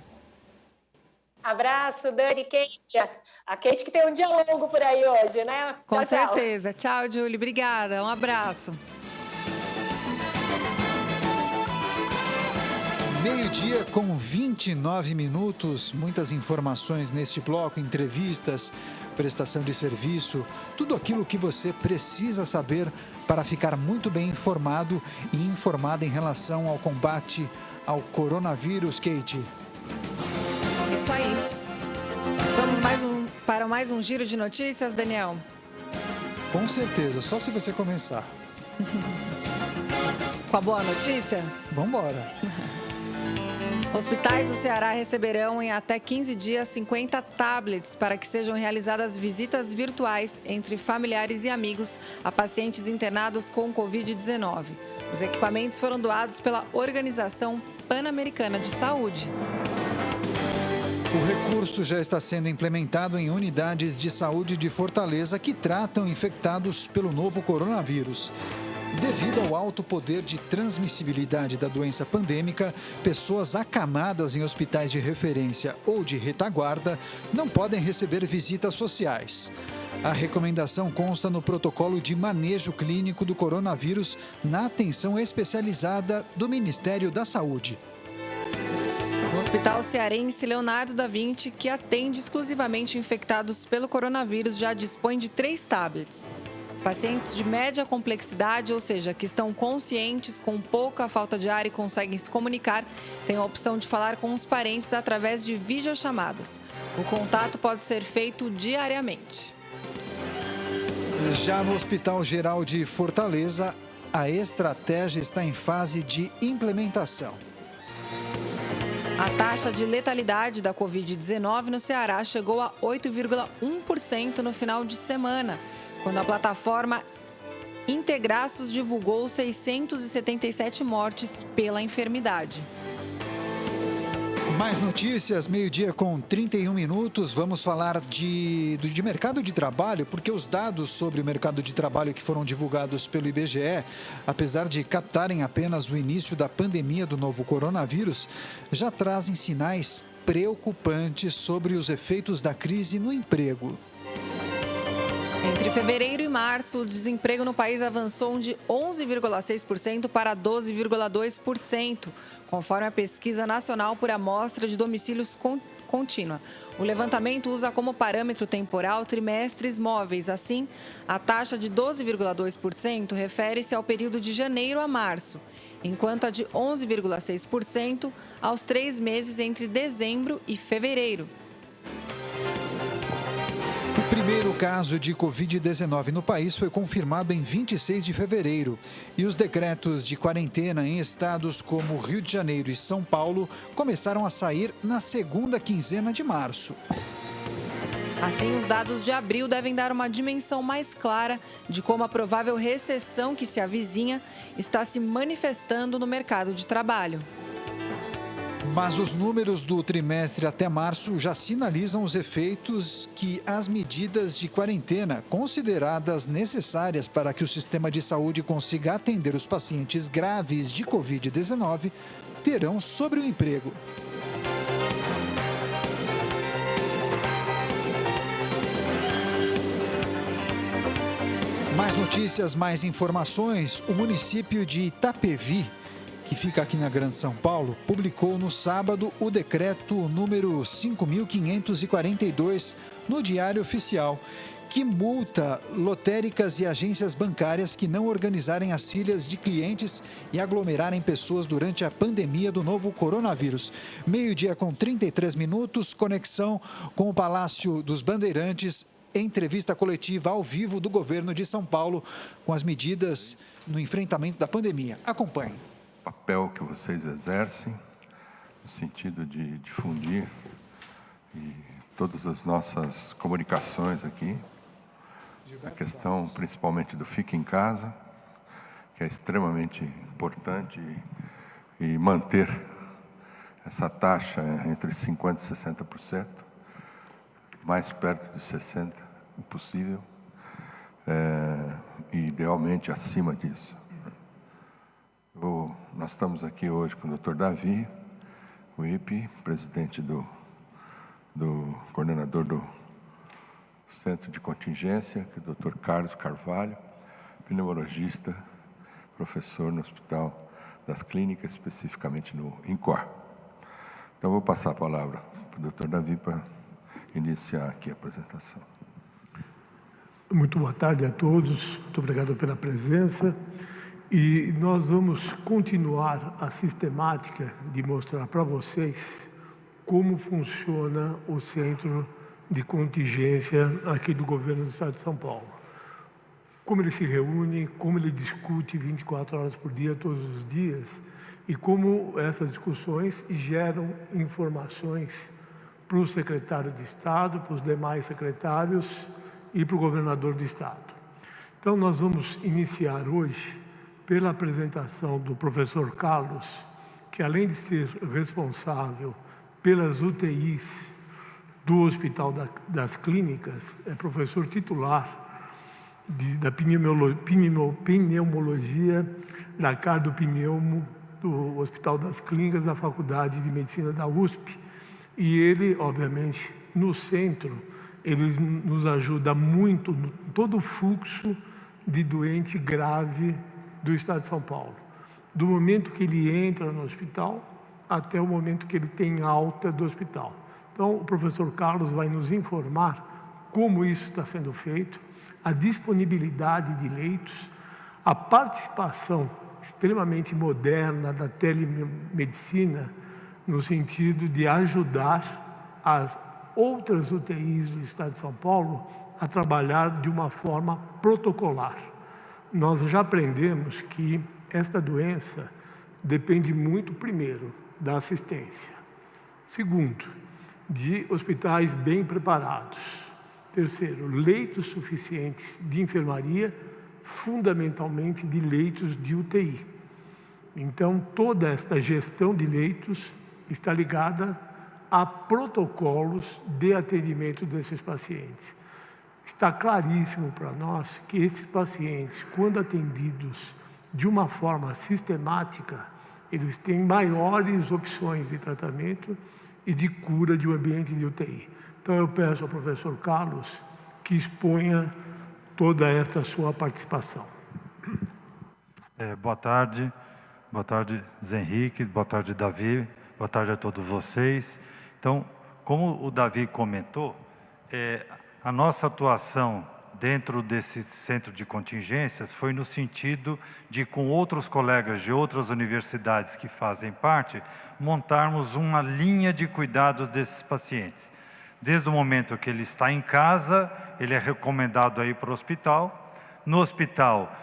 Abraço, Dani, Kate. A Kate que tem um dia longo por aí hoje, né? Com tchau, certeza. Tchau, Julie. Obrigada. Um abraço. 12h com 29 minutos, muitas informações neste bloco, entrevistas, prestação de serviço, tudo aquilo que você precisa saber para ficar muito bem informado e informada em relação ao combate ao coronavírus, Kate. Isso aí. Vamos para mais um giro de notícias, Daniel? Com certeza, só se você começar. Com a boa notícia? Vamos embora. Hospitais do Ceará receberão em até 15 dias 50 tablets para que sejam realizadas visitas virtuais entre familiares e amigos a pacientes internados com Covid-19. Os equipamentos foram doados pela Organização Pan-Americana de Saúde. O recurso já está sendo implementado em unidades de saúde de Fortaleza que tratam infectados pelo novo coronavírus. Devido ao alto poder de transmissibilidade da doença pandêmica, pessoas acamadas em hospitais de referência ou de retaguarda não podem receber visitas sociais. A recomendação consta no protocolo de manejo clínico do coronavírus na atenção especializada do Ministério da Saúde. O Hospital Cearense Leonardo da Vinci, que atende exclusivamente infectados pelo coronavírus, já dispõe de 3 tablets. Pacientes de média complexidade, ou seja, que estão conscientes, com pouca falta de ar e conseguem se comunicar, têm a opção de falar com os parentes através de videochamadas. O contato pode ser feito diariamente. Já no Hospital Geral de Fortaleza, a estratégia está em fase de implementação. A taxa de letalidade da Covid-19 no Ceará chegou a 8,1% no final de semana, quando a plataforma Integraços divulgou 677 mortes pela enfermidade. Mais notícias, 12:00 com 31 minutos. Vamos falar de mercado de trabalho, porque os dados sobre o mercado de trabalho que foram divulgados pelo IBGE, apesar de captarem apenas o início da pandemia do novo coronavírus, já trazem sinais preocupantes sobre os efeitos da crise no emprego. Entre fevereiro e março, o desemprego no país avançou de 11,6% para 12,2%, conforme a Pesquisa Nacional por Amostra de Domicílios Contínua. O levantamento usa como parâmetro temporal trimestres móveis. Assim, a taxa de 12,2% refere-se ao período de janeiro a março, enquanto a de 11,6% aos 3 meses entre dezembro e fevereiro. O primeiro caso de Covid-19 no país foi confirmado em 26 de fevereiro. E os decretos de quarentena em estados como Rio de Janeiro e São Paulo começaram a sair na segunda quinzena de março. Assim, os dados de abril devem dar uma dimensão mais clara de como a provável recessão que se avizinha está se manifestando no mercado de trabalho. Mas os números do trimestre até março já sinalizam os efeitos que as medidas de quarentena, consideradas necessárias para que o sistema de saúde consiga atender os pacientes graves de Covid-19, terão sobre o emprego. Mais notícias, mais informações. O município de Itapevi, que fica aqui na Grande São Paulo, publicou no sábado o decreto número 5.542 no Diário Oficial, que multa lotéricas e agências bancárias que não organizarem as filas de clientes e aglomerarem pessoas durante a pandemia do novo coronavírus. 12:00 com 33 minutos, conexão com o Palácio dos Bandeirantes, entrevista coletiva ao vivo do governo de São Paulo com as medidas no enfrentamento da pandemia. Acompanhe. Papel que vocês exercem no sentido de difundir todas as nossas comunicações aqui, a questão principalmente do fique em casa, que é extremamente importante, e manter essa taxa entre 50% e 60%, mais perto de 60% possível, e idealmente acima disso. Nós estamos aqui hoje com o Dr. Davi, o IP, presidente coordenador do Centro de Contingência, que é o Dr. Carlos Carvalho, pneumologista, professor no Hospital das Clínicas, especificamente no INCOR. Então, vou passar a palavra para o Dr. Davi para iniciar aqui a apresentação. Muito boa tarde a todos, muito obrigado pela presença. E nós vamos continuar a sistemática de mostrar para vocês como funciona o Centro de Contingência aqui do Governo do Estado de São Paulo. Como ele se reúne, como ele discute 24 horas por dia, todos os dias, e como essas discussões geram informações para o secretário de Estado, para os demais secretários e para o governador do Estado. Então, nós vamos iniciar hoje pela apresentação do professor Carlos, que além de ser responsável pelas UTIs do Hospital das Clínicas, é professor titular da pneumologia da Cardio Pneumo do Hospital das Clínicas da Faculdade de Medicina da USP. E ele, obviamente, no centro, eles nos ajudam muito no todo o fluxo de doente grave do Estado de São Paulo. Do momento que ele entra no hospital até o momento que ele tem alta do hospital. Então, o professor Carlos vai nos informar como isso está sendo feito, a disponibilidade de leitos, a participação extremamente moderna da telemedicina, no sentido de ajudar as outras UTIs do Estado de São Paulo a trabalhar de uma forma protocolar. Nós já aprendemos que esta doença depende muito, primeiro, da assistência. Segundo, de hospitais bem preparados. Terceiro, leitos suficientes de enfermaria, fundamentalmente de leitos de UTI. Então, toda esta gestão de leitos está ligada a protocolos de atendimento desses pacientes. Está claríssimo para nós que esses pacientes, quando atendidos de uma forma sistemática, eles têm maiores opções de tratamento e de cura de um ambiente de UTI. Então, eu peço ao professor Carlos que exponha toda esta sua participação. Boa tarde Zé Henrique, boa tarde Davi, boa tarde a todos vocês. Então, como o Davi comentou, a nossa atuação dentro desse centro de contingências foi no sentido de, com outros colegas de outras universidades que fazem parte, montarmos uma linha de cuidados desses pacientes. Desde o momento que ele está em casa, ele é recomendado a ir para o hospital. No hospital,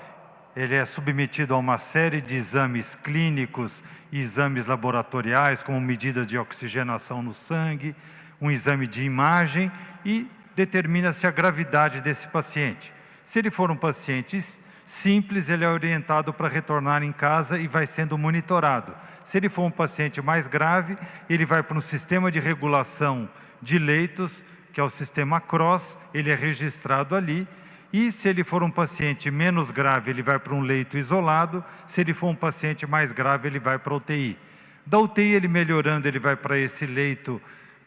ele é submetido a uma série de exames clínicos e exames laboratoriais, como medida de oxigenação no sangue, um exame de imagem e determina-se a gravidade desse paciente. Se ele for um paciente simples, ele é orientado para retornar em casa e vai sendo monitorado. Se ele for um paciente mais grave, ele vai para um sistema de regulação de leitos, que é o sistema CROSS, ele é registrado ali. E se ele for um paciente menos grave, ele vai para um leito isolado. Se ele for um paciente mais grave, ele vai para a UTI. Da UTI, ele melhorando, ele vai para esse leito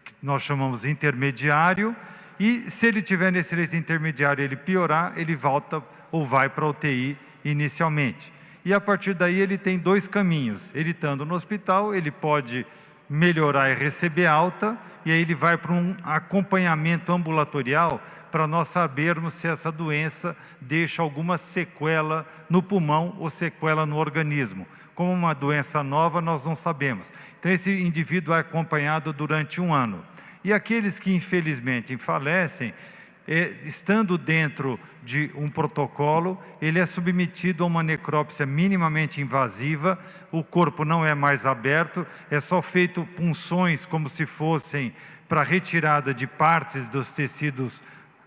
que nós chamamos intermediário. E se ele tiver nesse leito intermediário, ele piorar, ele volta ou vai para a UTI inicialmente. E a partir daí ele tem dois caminhos. Ele estando no hospital, ele pode melhorar e receber alta, e aí ele vai para um acompanhamento ambulatorial para nós sabermos se essa doença deixa alguma sequela no pulmão ou sequela no organismo. Como uma doença nova, nós não sabemos. Então esse indivíduo é acompanhado durante 1 ano. E aqueles que infelizmente falecem, estando dentro de um protocolo, ele é submetido a uma necrópsia minimamente invasiva, o corpo não é mais aberto, é só feito punções como se fossem para retirada de partes dos tecidos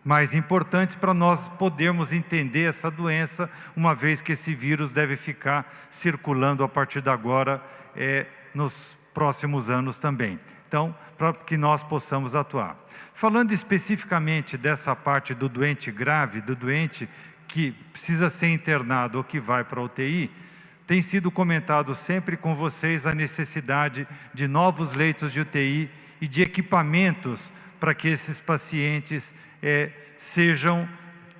mais importantes, para nós podermos entender essa doença, uma vez que esse vírus deve ficar circulando a partir de agora, nos próximos anos também. Então, para que nós possamos atuar. Falando especificamente dessa parte do doente grave, do doente que precisa ser internado ou que vai para a UTI, tem sido comentado sempre com vocês a necessidade de novos leitos de UTI e de equipamentos para que esses pacientes sejam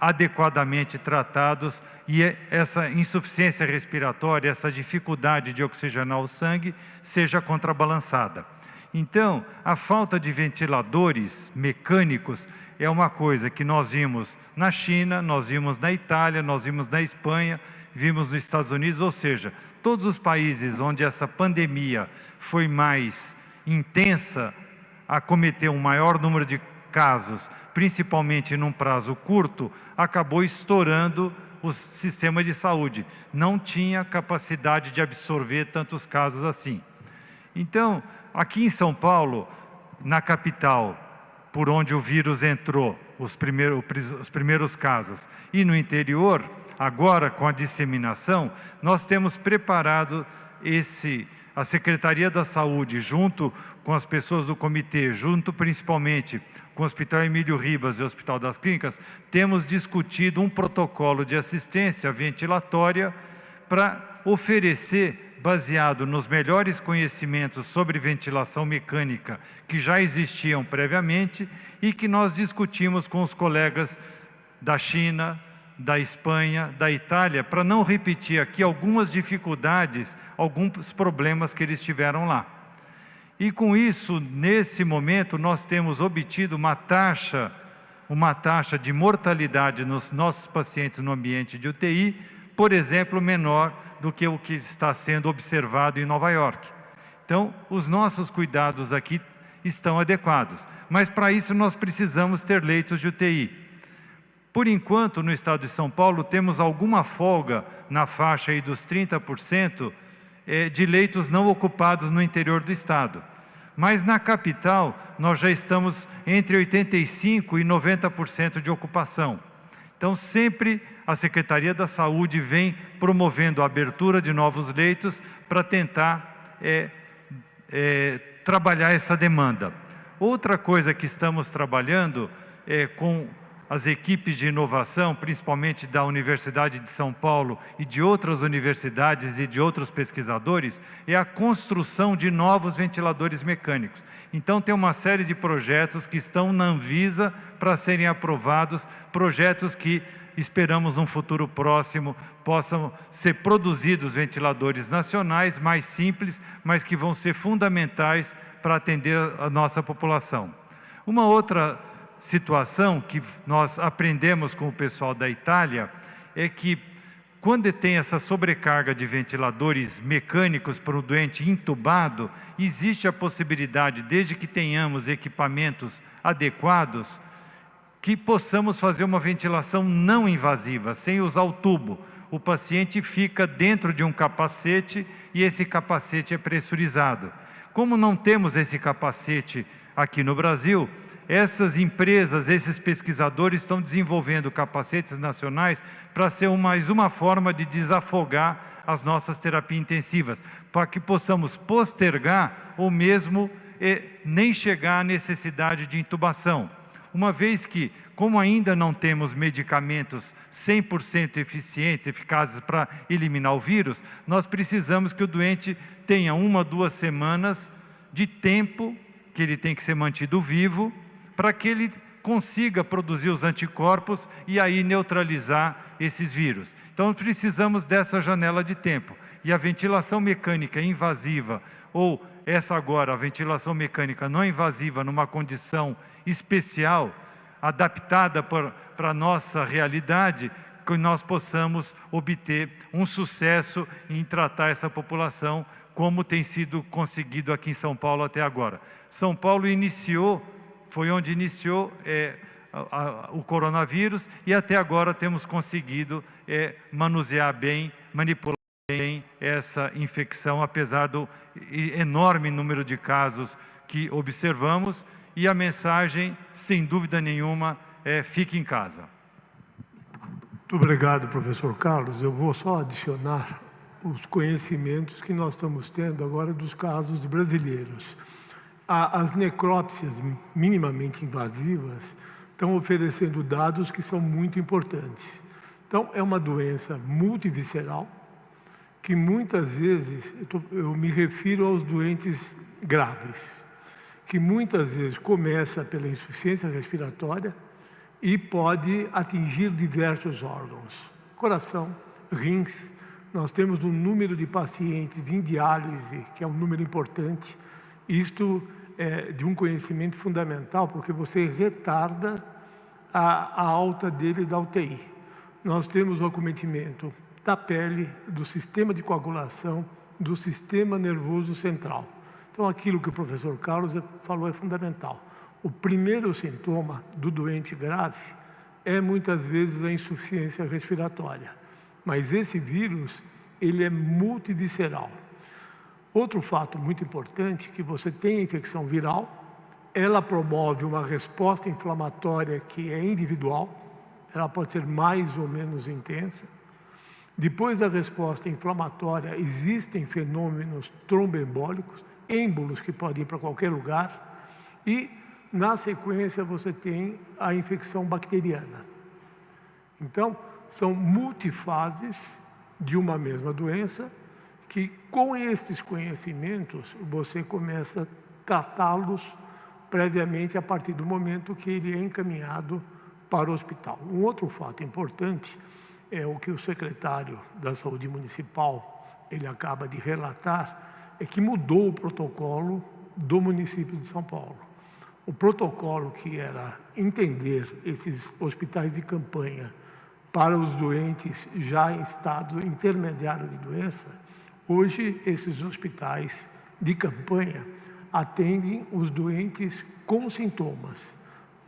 adequadamente tratados e essa insuficiência respiratória, essa dificuldade de oxigenar o sangue, seja contrabalançada. Então, a falta de ventiladores mecânicos é uma coisa que nós vimos na China, nós vimos na Itália, nós vimos na Espanha, vimos nos Estados Unidos, ou seja, todos os países onde essa pandemia foi mais intensa, acometeu um maior número de casos, principalmente num prazo curto, acabou estourando o sistema de saúde. Não tinha capacidade de absorver tantos casos assim. Então, aqui em São Paulo, na capital, por onde o vírus entrou, os primeiros casos, e no interior, agora com a disseminação, nós temos preparado a Secretaria da Saúde, junto com as pessoas do comitê, junto principalmente com o Hospital Emílio Ribas e o Hospital das Clínicas, temos discutido um protocolo de assistência ventilatória para oferecer baseado nos melhores conhecimentos sobre ventilação mecânica que já existiam previamente e que nós discutimos com os colegas da China, da Espanha, da Itália, para não repetir aqui algumas dificuldades, alguns problemas que eles tiveram lá. E com isso, nesse momento, nós temos obtido uma taxa de mortalidade nos nossos pacientes no ambiente de UTI, por exemplo, menor do que o que está sendo observado em Nova York. Então, os nossos cuidados aqui estão adequados, mas para isso nós precisamos ter leitos de UTI. Por enquanto, no estado de São Paulo, temos alguma folga na faixa aí dos 30% de leitos não ocupados no interior do estado. Mas na capital, nós já estamos entre 85% e 90% de ocupação. Então, sempre a Secretaria da Saúde vem promovendo a abertura de novos leitos para tentar trabalhar essa demanda. Outra coisa que estamos trabalhando com as equipes de inovação, principalmente da Universidade de São Paulo e de outras universidades e de outros pesquisadores, é a construção de novos ventiladores mecânicos. Então, tem uma série de projetos que estão na Anvisa para serem aprovados, projetos que esperamos num futuro próximo possam ser produzidos ventiladores nacionais mais simples, mas que vão ser fundamentais para atender a nossa população. Uma outra situação que nós aprendemos com o pessoal da Itália é que quando tem essa sobrecarga de ventiladores mecânicos para o doente intubado, existe a possibilidade, desde que tenhamos equipamentos adequados, que possamos fazer uma ventilação não invasiva, sem usar o tubo. O paciente fica dentro de um capacete e esse capacete é pressurizado. Como não temos esse capacete aqui no Brasil, essas empresas, esses pesquisadores estão desenvolvendo capacetes nacionais para ser mais uma forma de desafogar as nossas terapias intensivas, para que possamos postergar ou mesmo nem chegar à necessidade de intubação. Uma vez que, como ainda não temos medicamentos 100% eficientes, eficazes para eliminar o vírus, nós precisamos que o doente tenha 1 a 2 semanas de tempo que ele tem que ser mantido vivo, para que ele consiga produzir os anticorpos e aí neutralizar esses vírus. Então, precisamos dessa janela de tempo. E a ventilação mecânica invasiva, ou essa agora, a ventilação mecânica não invasiva numa condição especial, adaptada para a nossa realidade, que nós possamos obter um sucesso em tratar essa população, como tem sido conseguido aqui em São Paulo até agora. São Paulo foi onde iniciou o coronavírus e até agora temos conseguido manusear bem, manipular bem essa infecção, apesar do enorme número de casos que observamos, e a mensagem, sem dúvida nenhuma, é: fique em casa. Muito obrigado, professor Carlos. Eu vou só adicionar os conhecimentos que nós estamos tendo agora dos casos brasileiros. As necrópsias minimamente invasivas estão oferecendo dados que são muito importantes. Então, é uma doença multivisceral, que muitas vezes, eu me refiro aos doentes graves, que muitas vezes começa pela insuficiência respiratória e pode atingir diversos órgãos. Coração, rins, nós temos um número de pacientes em diálise, que é um número importante. Isto é de um conhecimento fundamental, porque você retarda a alta dele da UTI. Nós temos o acometimento da pele, do sistema de coagulação, do sistema nervoso central. Então, aquilo que o professor Carlos falou é fundamental. O primeiro sintoma do doente grave é, muitas vezes, a insuficiência respiratória. Mas esse vírus, ele é multivisceral. Outro fato muito importante, que você tem a infecção viral, ela promove uma resposta inflamatória que é individual, ela pode ser mais ou menos intensa. Depois da resposta inflamatória, existem fenômenos tromboembólicos, êmbolos que podem ir para qualquer lugar, e na sequência você tem a infecção bacteriana. Então, são multifases de uma mesma doença que com esses conhecimentos você começa a tratá-los previamente a partir do momento que ele é encaminhado para o hospital. Um outro fato importante é o que o secretário da Saúde Municipal ele acaba de relatar, é que mudou o protocolo do município de São Paulo. O protocolo que era entender esses hospitais de campanha para os doentes já em estado intermediário de doença, hoje esses hospitais de campanha atendem os doentes com sintomas,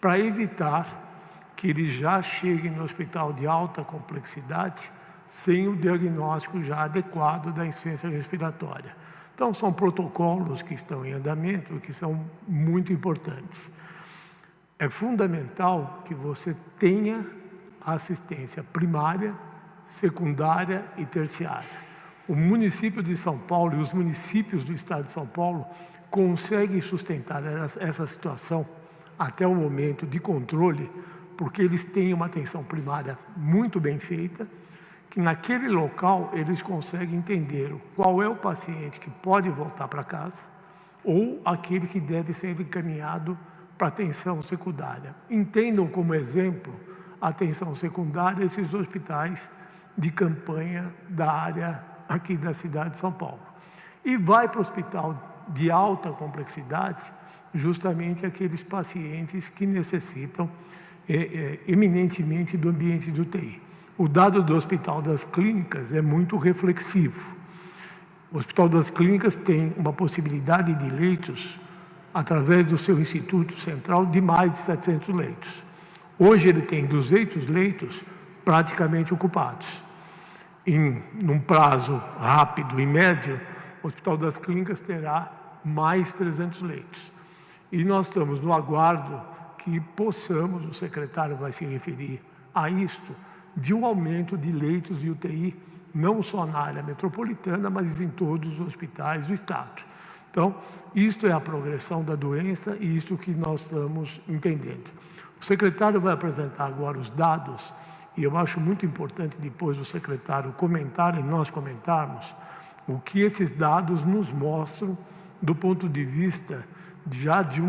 para evitar que eles já cheguem no hospital de alta complexidade sem o diagnóstico já adequado da insuficiência respiratória. Então, são protocolos que estão em andamento e que são muito importantes. É fundamental que você tenha assistência primária, secundária e terciária. O município de São Paulo e os municípios do estado de São Paulo conseguem sustentar essa situação até o momento de controle, porque eles têm uma atenção primária muito bem feita, que naquele local eles conseguem entender qual é o paciente que pode voltar para casa ou aquele que deve ser encaminhado para atenção secundária. Entendam como exemplo a atenção secundária esses hospitais de campanha da área aqui da cidade de São Paulo. E vai para o hospital de alta complexidade justamente aqueles pacientes que necessitam eminentemente do ambiente de UTI. O dado do Hospital das Clínicas é muito reflexivo. O Hospital das Clínicas tem uma possibilidade de leitos, através do seu Instituto Central, de mais de 700 leitos. Hoje ele tem 200 leitos praticamente ocupados. Num prazo rápido e médio, o Hospital das Clínicas terá mais 300 leitos. E nós estamos no aguardo que possamos, o secretário vai se referir a isto, de um aumento de leitos de UTI, não só na área metropolitana, mas em todos os hospitais do estado. Então, isto é a progressão da doença e isto que nós estamos entendendo. O secretário vai apresentar agora os dados, e eu acho muito importante depois o secretário comentar e nós comentarmos o que esses dados nos mostram do ponto de vista já de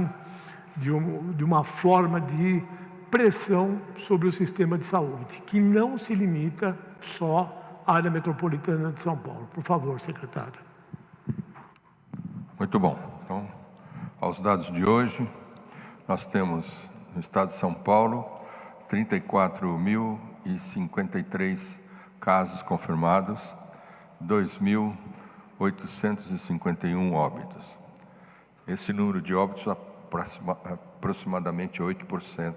uma forma de pressão sobre o sistema de saúde, que não se limita só à área metropolitana de São Paulo. Por favor, secretário. Muito bom. Então, aos dados de hoje, nós temos no estado de São Paulo 34.053 casos confirmados, 2.851 óbitos. Esse número de óbitos aproximadamente 8%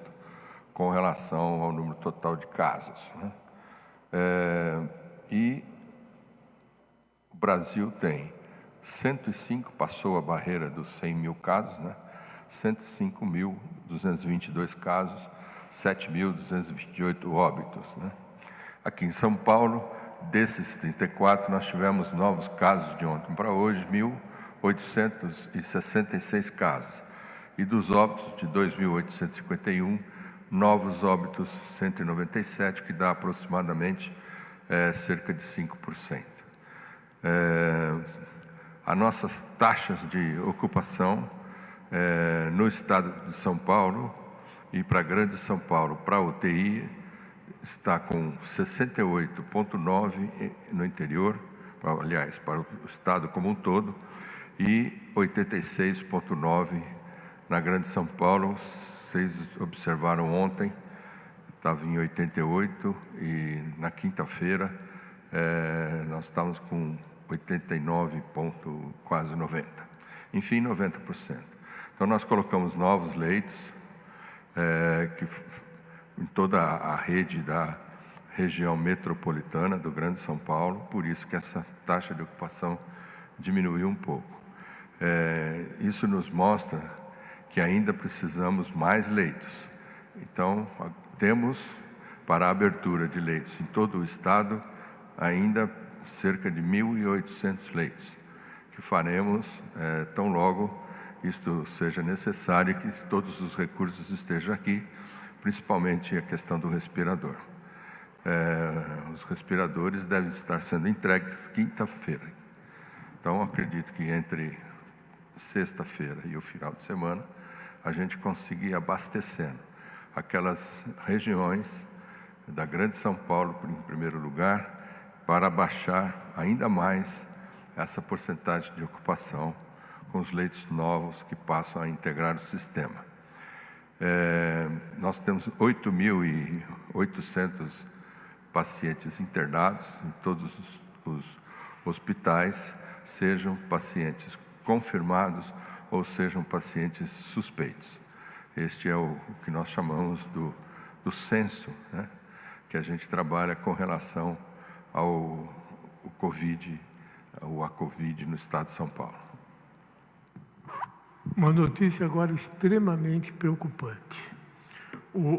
com relação ao número total de casos, né? E o Brasil tem 105, passou a barreira dos 100 mil casos, né? 105.222 casos, 7.228 óbitos, né? Aqui em São Paulo, desses 34, nós tivemos novos casos de ontem para hoje, 1.866 casos. E dos óbitos de 2.851, novos óbitos 197, que dá aproximadamente cerca de 5%. As nossas taxas de ocupação no estado de São Paulo e para a Grande São Paulo, para a UTI, está com 68,9% no interior, aliás, para o estado como um todo, e 86,9% na Grande São Paulo. Vocês observaram ontem, estava em 88, e na quinta-feira nós estávamos com 89, quase 90. Enfim, 90%. Então, nós colocamos novos leitos em toda a rede da região metropolitana do Grande São Paulo, por isso que essa taxa de ocupação diminuiu um pouco. Isso nos mostra que ainda precisamos mais leitos. Então, temos para a abertura de leitos em todo o estado ainda cerca de 1.800 leitos, que faremos tão logo isto seja necessário e que todos os recursos estejam aqui, principalmente a questão do respirador. Os respiradores devem estar sendo entregues quinta-feira. Então, acredito que entre sexta-feira e o final de semana, a gente conseguir abastecendo aquelas regiões da Grande São Paulo, em primeiro lugar, para baixar ainda mais essa porcentagem de ocupação com os leitos novos que passam a integrar o sistema. Nós temos 8.800 pacientes internados em todos os hospitais, sejam pacientes confirmados ou sejam pacientes suspeitos. Este é o que nós chamamos do censo, né, que a gente trabalha com relação ao Covid, a Covid no estado de São Paulo. Uma notícia agora extremamente preocupante.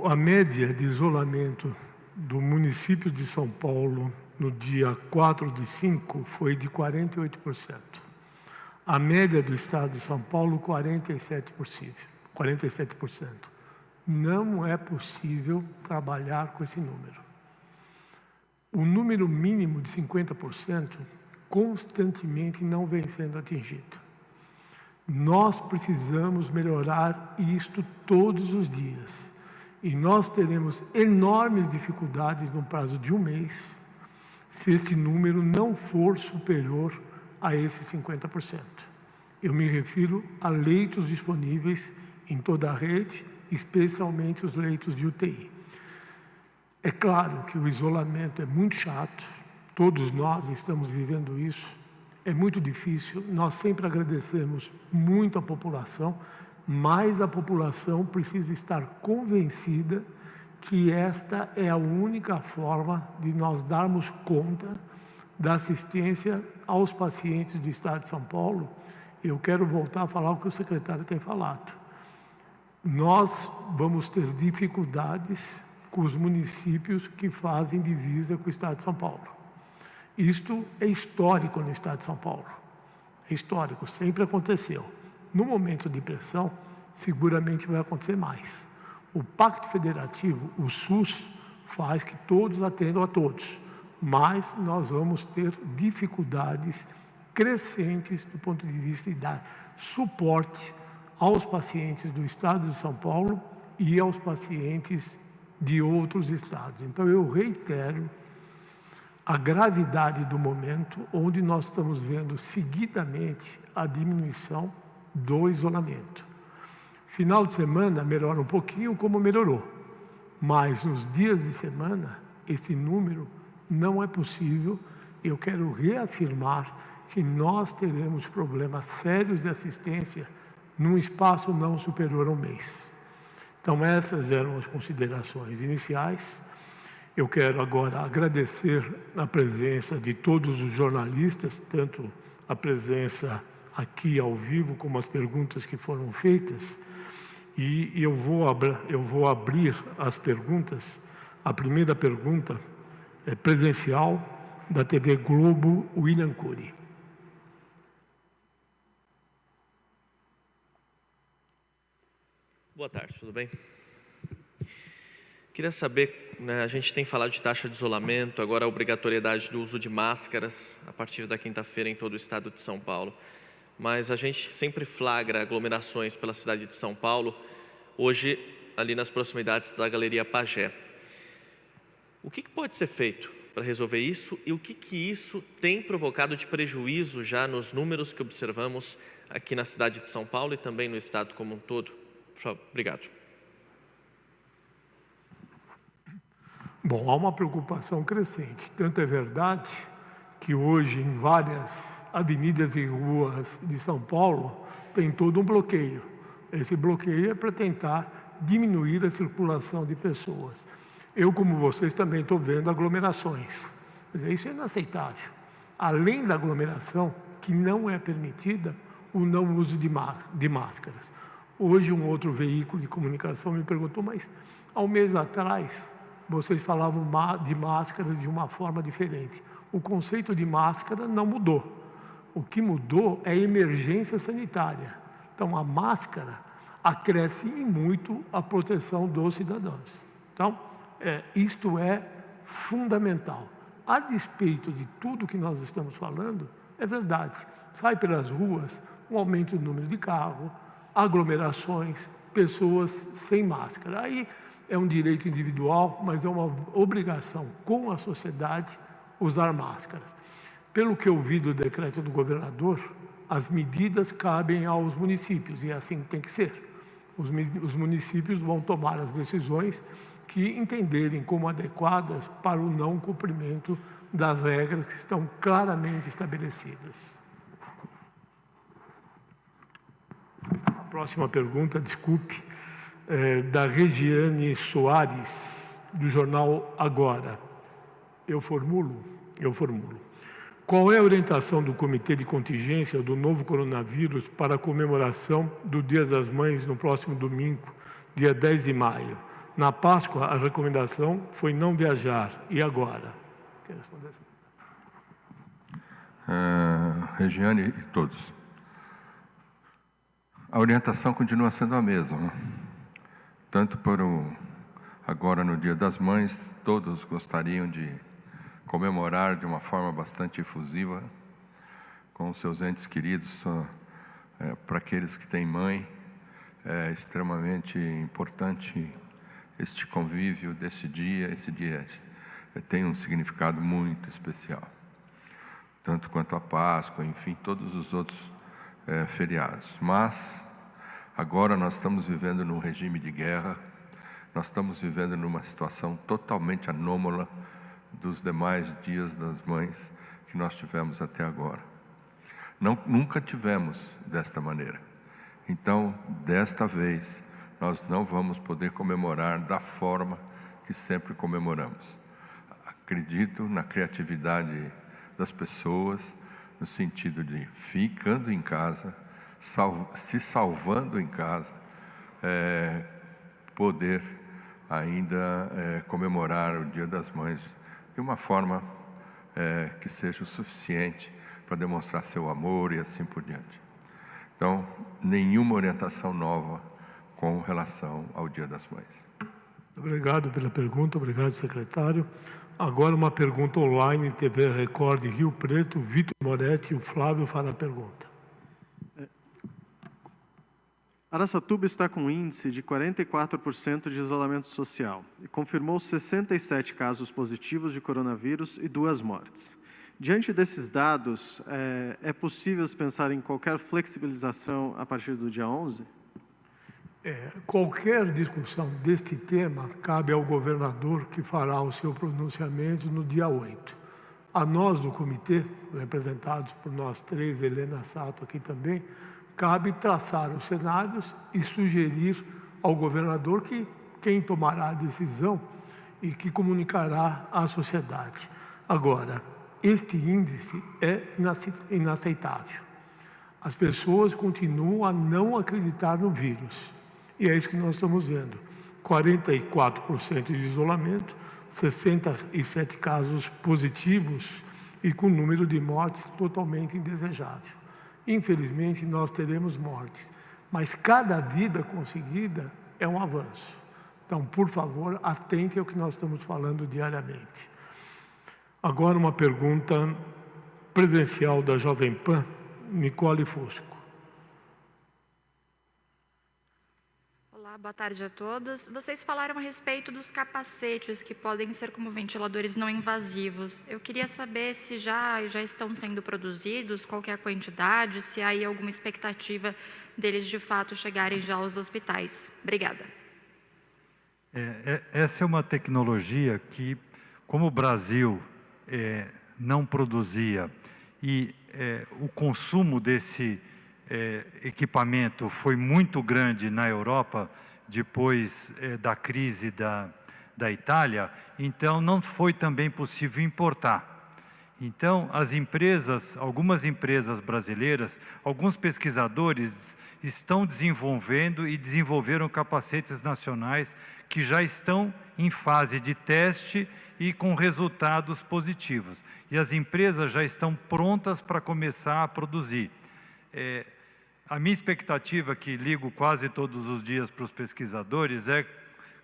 A média de isolamento do município de São Paulo no dia 4/5 foi de 48%. A média do estado de São Paulo, 47%. Não é possível trabalhar com esse número. O número mínimo de 50% constantemente não vem sendo atingido. Nós precisamos melhorar isto todos os dias. E nós teremos enormes dificuldades no prazo de um mês, se esse número não for superior a esses 50%. Eu me refiro a leitos disponíveis em toda a rede, especialmente os leitos de UTI. É claro que o isolamento é muito chato, todos nós estamos vivendo isso, é muito difícil, nós sempre agradecemos muito a população, mas a população precisa estar convencida que esta é a única forma de nós darmos conta da assistência aos pacientes do estado de São Paulo. Eu quero voltar a falar o que o secretário tem falado. Nós vamos ter dificuldades com os municípios que fazem divisa com o estado de São Paulo. Isto é histórico no estado de São Paulo. É histórico, sempre aconteceu. No momento de pressão, seguramente vai acontecer mais. O Pacto Federativo, o SUS, faz que todos atendam a todos, mas nós vamos ter dificuldades crescentes do ponto de vista de dar suporte aos pacientes do estado de São Paulo e aos pacientes de outros estados. Então, eu reitero a gravidade do momento, onde nós estamos vendo seguidamente a diminuição do isolamento. Final de semana melhora um pouquinho, como melhorou, mas nos dias de semana, esse número não é possível. Eu quero reafirmar que nós teremos problemas sérios de assistência num espaço não superior a um mês. Então, essas eram as considerações iniciais. Eu quero agora agradecer a presença de todos os jornalistas, tanto a presença aqui ao vivo, como as perguntas que foram feitas. E eu vou abrir as perguntas. A primeira pergunta é presencial, da TV Globo, William Cury. Boa tarde, tudo bem? Queria saber, né, a gente tem falado de taxa de isolamento, agora a obrigatoriedade do uso de máscaras a partir da quinta-feira em todo o estado de São Paulo. Mas a gente sempre flagra aglomerações pela cidade de São Paulo, hoje ali nas proximidades da Galeria Pagé. O que pode ser feito para resolver isso e o que isso tem provocado de prejuízo já nos números que observamos aqui na cidade de São Paulo e também no estado como um todo? Obrigado. Bom, há uma preocupação crescente. Tanto é verdade que hoje em várias avenidas e ruas de São Paulo tem todo um bloqueio. Esse bloqueio é para tentar diminuir a circulação de pessoas. Eu, como vocês, também estou vendo aglomerações. Mas isso é inaceitável. Além da aglomeração, que não é permitida o não uso de máscaras. Hoje um outro veículo de comunicação me perguntou, mas há um mês atrás vocês falavam de máscaras de uma forma diferente. O conceito de máscara não mudou. O que mudou é a emergência sanitária. Então, a máscara acresce em muito a proteção dos cidadãos. Então, isto é fundamental. A despeito de tudo que nós estamos falando, é verdade, sai pelas ruas, um aumento do número de carros, aglomerações, pessoas sem máscara. Aí é um direito individual, mas é uma obrigação com a sociedade usar máscaras. Pelo que eu vi do decreto do governador, as medidas cabem aos municípios, e assim tem que ser. Os municípios vão tomar as decisões que entenderem como adequadas para o não cumprimento das regras que estão claramente estabelecidas. A próxima pergunta, desculpe, da Regiane Soares, do jornal Agora. Eu formulo. Qual é a orientação do Comitê de Contingência do novo coronavírus para a comemoração do Dia das Mães no próximo domingo, dia 10 de maio? Na Páscoa, a recomendação foi não viajar. E agora? Quer responder essa? Regiane e todos. A orientação continua sendo a mesma. Tanto para agora no Dia das Mães, todos gostariam de comemorar de uma forma bastante efusiva com seus entes queridos. Para aqueles que têm mãe, é extremamente importante este convívio desse dia. Esse dia tem um significado muito especial, tanto quanto a Páscoa, enfim, todos os outros feriados. Mas agora nós estamos vivendo num regime de guerra, nós estamos vivendo numa situação totalmente anômala dos demais dias das mães que nós tivemos até agora. Nunca tivemos desta maneira. Então, desta vez, nós não vamos poder comemorar da forma que sempre comemoramos. Acredito na criatividade das pessoas, no sentido de ficando em casa, se salvando em casa, poder ainda comemorar o Dia das Mães de uma forma que seja o suficiente para demonstrar seu amor e assim por diante. Então, nenhuma orientação nova com relação ao Dia das Mães. Obrigado pela pergunta, obrigado, secretário. Agora uma pergunta online, TV Record Rio Preto, Vitor Moretti e o Flávio fará a pergunta. Araçatuba está com um índice de 44% de isolamento social e confirmou 67 casos positivos de coronavírus e 2 mortes. Diante desses dados, é possível pensar em qualquer flexibilização a partir do dia 11? Qualquer discussão deste tema cabe ao governador, que fará o seu pronunciamento no dia 8. A nós do comitê, representados por nós três, Helena Sato aqui também, cabe traçar os cenários e sugerir ao governador quem tomará a decisão e que comunicará à sociedade. Agora, este índice é inaceitável. As pessoas continuam a não acreditar no vírus. E é isso que nós estamos vendo. 44% de isolamento, 67 casos positivos e com número de mortes totalmente indesejável. Infelizmente, nós teremos mortes, mas cada vida conseguida é um avanço. Então, por favor, atente ao que nós estamos falando diariamente. Agora, uma pergunta presencial da Jovem Pan, Nicole Fusco. Olá, boa tarde a todos. Vocês falaram a respeito dos capacetes que podem ser como ventiladores não invasivos. Eu queria saber se já estão sendo produzidos, qual que é a quantidade, se há aí alguma expectativa deles de fato chegarem já aos hospitais. Obrigada. Essa é uma tecnologia que, como o Brasil não produzia e o consumo desse equipamento foi muito grande na Europa, depois da crise da Itália, então não foi também possível importar. Então, algumas empresas brasileiras, alguns pesquisadores estão desenvolvendo e desenvolveram capacetes nacionais que já estão em fase de teste e com resultados positivos. E as empresas já estão prontas para começar a produzir. A minha expectativa, que ligo quase todos os dias para os pesquisadores, é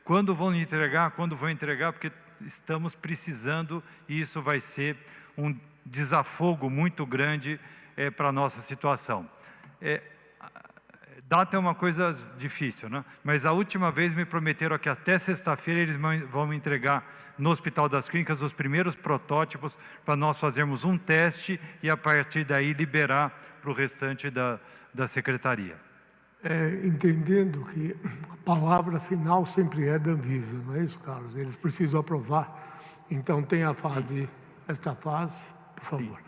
quando vão entregar, porque estamos precisando, e isso vai ser um desafogo muito grande para a nossa situação. Data é uma coisa difícil, né? Mas a última vez me prometeram que até sexta-feira eles vão me entregar no Hospital das Clínicas os primeiros protótipos para nós fazermos um teste e a partir daí liberar para o restante da Secretaria. Entendendo que a palavra final sempre é da Anvisa, não é isso, Carlos? Eles precisam aprovar. Então tem esta fase, por favor.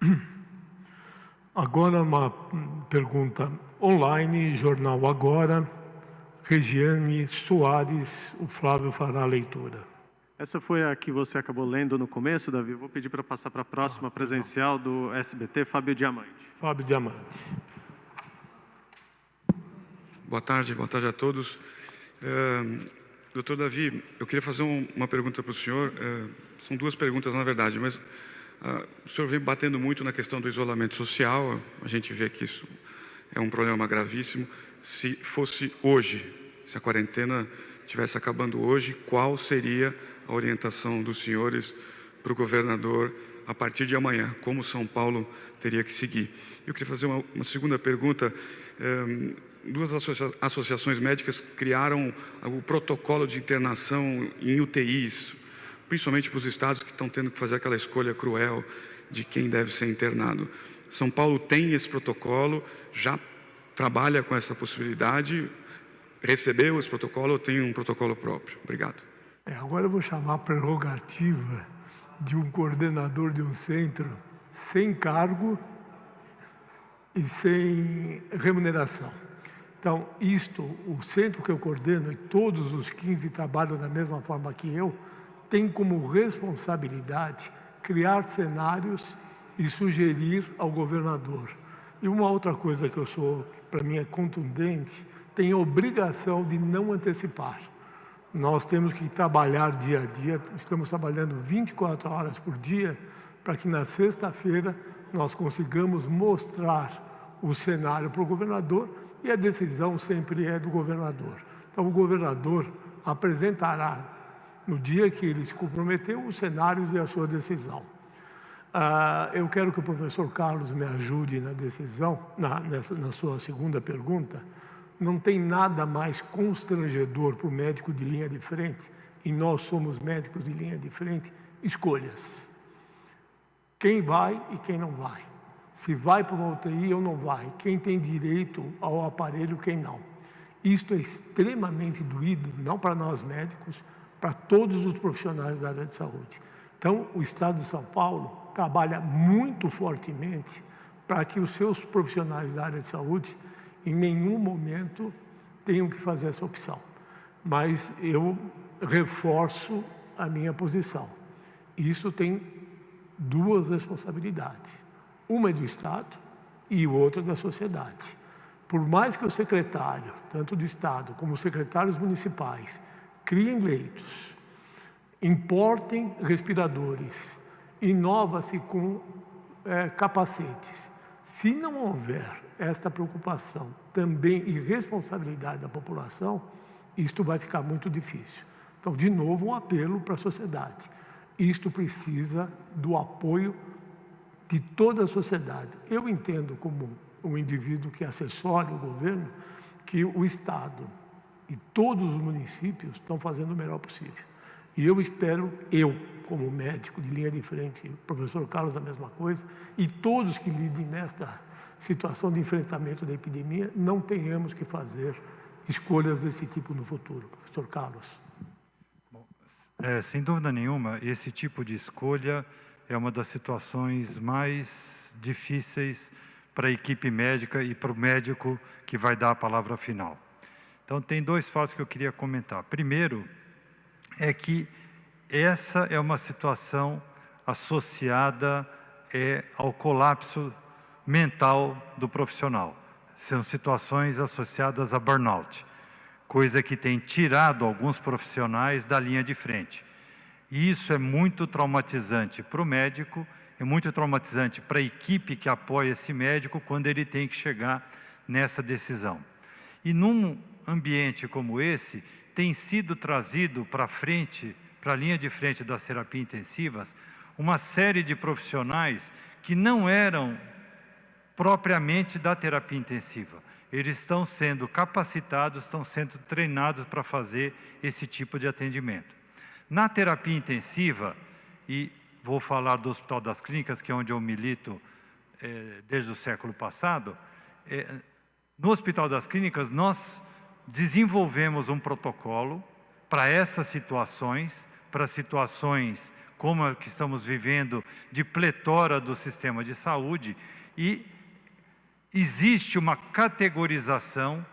Sim. Agora uma pergunta online, Jornal Agora, Regiane Soares, o Flávio fará a leitura. Essa foi a que você acabou lendo no começo, Davi. Vou pedir para passar para a próxima presencial do SBT, Fábio Diamante. Fábio Diamante. Boa tarde a todos. Doutor Davi, eu queria fazer uma pergunta para o senhor. São duas perguntas, na verdade, mas o senhor vem batendo muito na questão do isolamento social. A gente vê que isso é um problema gravíssimo. Se fosse hoje, se a quarentena estivesse acabando hoje, qual seria a orientação dos senhores para o governador a partir de amanhã? Como São Paulo teria que seguir? Eu queria fazer uma segunda pergunta. Duas associações médicas criaram o protocolo de internação em UTIs, principalmente para os estados que estão tendo que fazer aquela escolha cruel de quem deve ser internado. São Paulo tem esse protocolo, já trabalha com essa possibilidade, recebeu esse protocolo ou tem um protocolo próprio? Obrigado. Agora eu vou chamar a prerrogativa de um coordenador de um centro sem cargo e sem remuneração. Então, o centro que eu coordeno, e todos os 15 trabalham da mesma forma que eu, tem como responsabilidade criar cenários e sugerir ao governador. E uma outra coisa que para mim é contundente, tem a obrigação de não antecipar. Nós temos que trabalhar dia a dia, estamos trabalhando 24 horas por dia, para que na sexta-feira nós consigamos mostrar o cenário para o governador, e a decisão sempre é do governador. Então o governador apresentará, no dia que ele se comprometeu, os cenários e a sua decisão. Eu quero que o professor Carlos me ajude na decisão, na sua segunda pergunta. Não tem nada mais constrangedor para o médico de linha de frente, e nós somos médicos de linha de frente, escolhas. Quem vai e quem não vai. Se vai para uma UTI ou não vai. Quem tem direito ao aparelho, quem não. Isto é extremamente doído, não para nós médicos, para todos os profissionais da área de saúde. Então, o Estado de São Paulo trabalha muito fortemente para que os seus profissionais da área de saúde em nenhum momento tenham que fazer essa opção. Mas eu reforço a minha posição. Isso tem duas responsabilidades. Uma é do Estado e outra da sociedade. Por mais que o secretário, tanto do Estado como os secretários municipais, criem leitos, importem respiradores, inova-se com capacetes. Se não houver esta preocupação também e responsabilidade da população, isto vai ficar muito difícil. Então, de novo, um apelo para a sociedade. Isto precisa do apoio de toda a sociedade. Eu entendo como um indivíduo que assessora o governo, que o Estado e todos os municípios estão fazendo o melhor possível. E eu espero, como médico de linha de frente, o professor Carlos a mesma coisa, e todos que lidem nesta situação de enfrentamento da epidemia, não tenhamos que fazer escolhas desse tipo no futuro. Professor Carlos. Bom, sem dúvida nenhuma, esse tipo de escolha é uma das situações mais difíceis para a equipe médica e para o médico que vai dar a palavra final. Então, tem dois fatos que eu queria comentar. Primeiro, é que essa é uma situação associada ao colapso mental do profissional. São situações associadas a burnout, coisa que tem tirado alguns profissionais da linha de frente. E isso é muito traumatizante para o médico, é muito traumatizante para a equipe que apoia esse médico quando ele tem que chegar nessa decisão. E num ambiente como esse, tem sido trazido para frente, para a linha de frente das terapias intensivas, uma série de profissionais que não eram propriamente da terapia intensiva. Eles estão sendo capacitados, estão sendo treinados para fazer esse tipo de atendimento. Na terapia intensiva, e vou falar do Hospital das Clínicas, que é onde eu milito desde o século passado, no Hospital das Clínicas nós desenvolvemos um protocolo para essas situações, para situações como a que estamos vivendo, de pletora do sistema de saúde, e existe uma categorização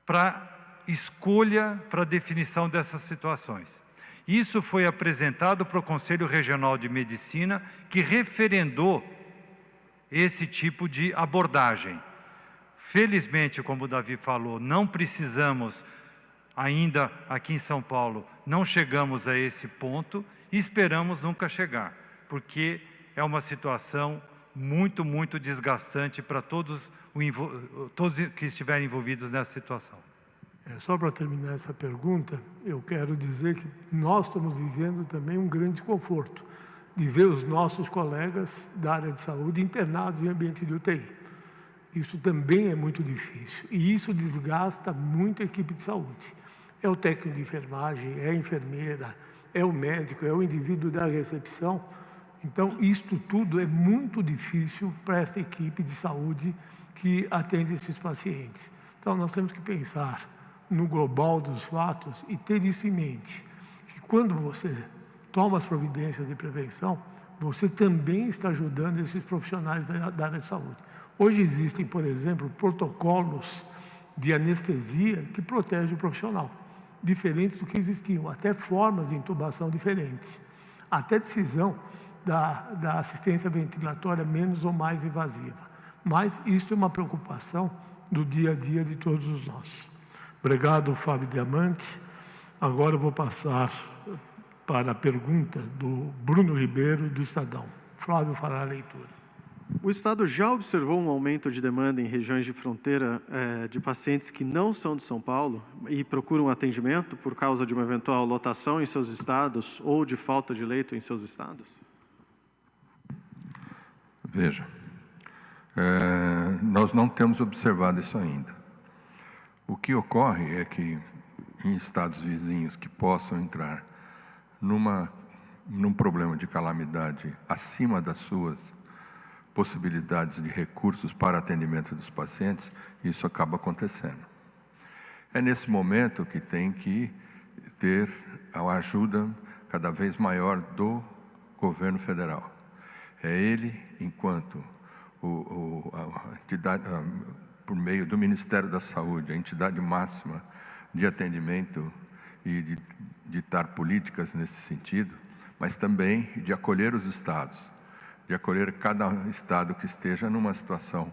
para escolha, para definição dessas situações. Isso foi apresentado para o Conselho Regional de Medicina, que referendou esse tipo de abordagem. Felizmente, como o Davi falou, não precisamos, ainda aqui em São Paulo, não chegamos a esse ponto e esperamos nunca chegar, porque é uma situação muito, muito desgastante para todos que estiverem envolvidos nessa situação. Só para terminar essa pergunta, eu quero dizer que nós estamos vivendo também um grande desconforto de ver os nossos colegas da área de saúde internados em ambiente de UTI. Isso também é muito difícil e isso desgasta muito a equipe de saúde. É o técnico de enfermagem, é a enfermeira, é o médico, é o indivíduo da recepção. Então, isto tudo é muito difícil para essa equipe de saúde que atende esses pacientes. Então, nós temos que pensar no global dos fatos e ter isso em mente, que quando você toma as providências de prevenção, você também está ajudando esses profissionais da área de saúde. Hoje existem, por exemplo, protocolos de anestesia que protegem o profissional, diferentes do que existiam, até formas de intubação diferentes, até decisão da assistência ventilatória menos ou mais invasiva. Mas isso é uma preocupação do dia a dia de todos os nós. Obrigado, Fábio Diamante. Agora eu vou passar para a pergunta do Bruno Ribeiro, do Estadão. Flávio fará a leitura. O Estado já observou um aumento de demanda em regiões de fronteira de pacientes que não são de São Paulo e procuram atendimento por causa de uma eventual lotação em seus estados ou de falta de leito em seus estados? Veja, nós não temos observado isso ainda. O que ocorre é que em estados vizinhos que possam entrar num problema de calamidade acima das suas possibilidades de recursos para atendimento dos pacientes, isso acaba acontecendo. É nesse momento que tem que ter a ajuda cada vez maior do governo federal. É ele, enquanto a entidade, por meio do Ministério da Saúde, a entidade máxima de atendimento e de ditar políticas nesse sentido, mas também de acolher os estados, de acolher cada estado que esteja numa situação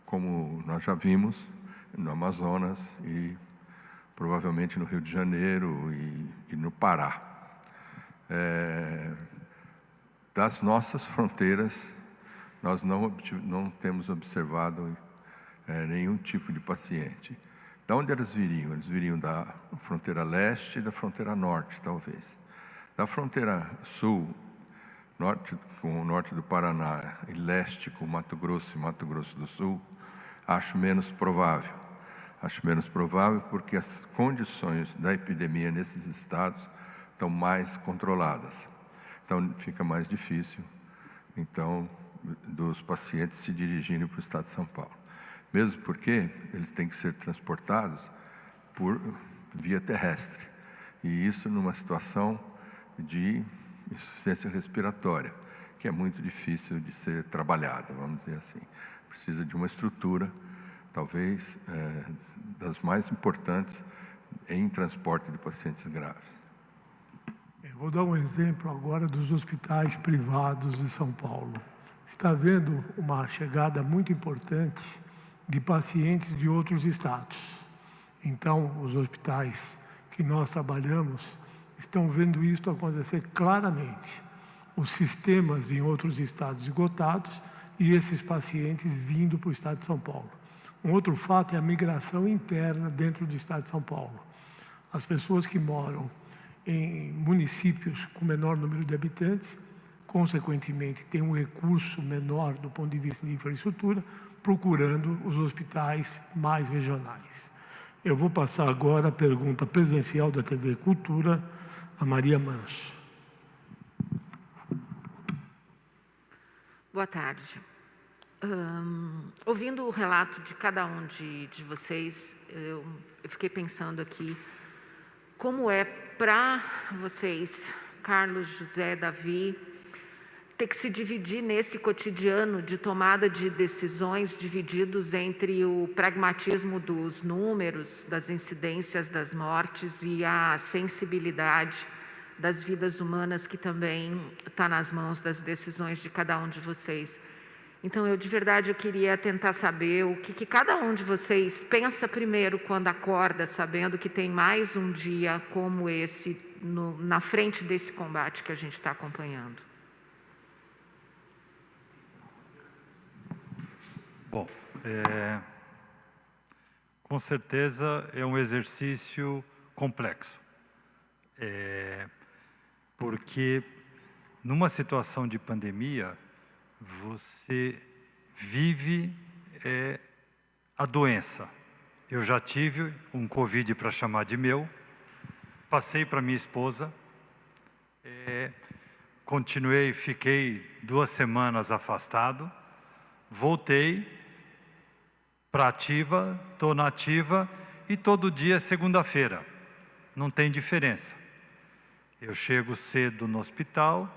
como nós já vimos no Amazonas e provavelmente no Rio de Janeiro e no Pará. Das nossas fronteiras, nós não temos observado nenhum tipo de paciente. De onde eles viriam? Eles viriam da fronteira leste e da fronteira norte, talvez. Da fronteira sul, norte com o norte do Paraná e leste com Mato Grosso e Mato Grosso do Sul, acho menos provável. Acho menos provável porque as condições da epidemia nesses estados estão mais controladas. Então, fica mais difícil, dos pacientes se dirigirem para o estado de São Paulo. Mesmo porque eles têm que ser transportados por via terrestre. E isso numa situação de insuficiência respiratória, que é muito difícil de ser trabalhada, vamos dizer assim. Precisa de uma estrutura, talvez, das mais importantes em transporte de pacientes graves. Eu vou dar um exemplo agora dos hospitais privados de São Paulo. Está havendo uma chegada muito importante de pacientes de outros estados. Então, os hospitais que nós trabalhamos estão vendo isso acontecer claramente. Os sistemas em outros estados esgotados e esses pacientes vindo para o estado de São Paulo. Um outro fato é a migração interna dentro do estado de São Paulo. As pessoas que moram em municípios com menor número de habitantes consequentemente, tem um recurso menor do ponto de vista de infraestrutura, procurando os hospitais mais regionais. Eu vou passar agora a pergunta presencial da TV Cultura, a Maria Manso. Boa tarde. Ouvindo o relato de cada um de vocês, eu fiquei pensando aqui como é para vocês, Carlos, José, Davi, ter que se dividir nesse cotidiano de tomada de decisões divididos entre o pragmatismo dos números, das incidências das mortes e a sensibilidade das vidas humanas que também está nas mãos das decisões de cada um de vocês. Então, de verdade, eu queria tentar saber o que cada um de vocês pensa primeiro quando acorda, sabendo que tem mais um dia como esse na frente desse combate que a gente está acompanhando. Bom, com certeza é um exercício complexo, porque numa situação de pandemia, você vive a doença. Eu já tive um Covid para chamar de meu, passei para minha esposa, continuei, fiquei 2 semanas afastado, voltei para ativa, estou na ativa e todo dia é segunda-feira, não tem diferença. Eu chego cedo no hospital,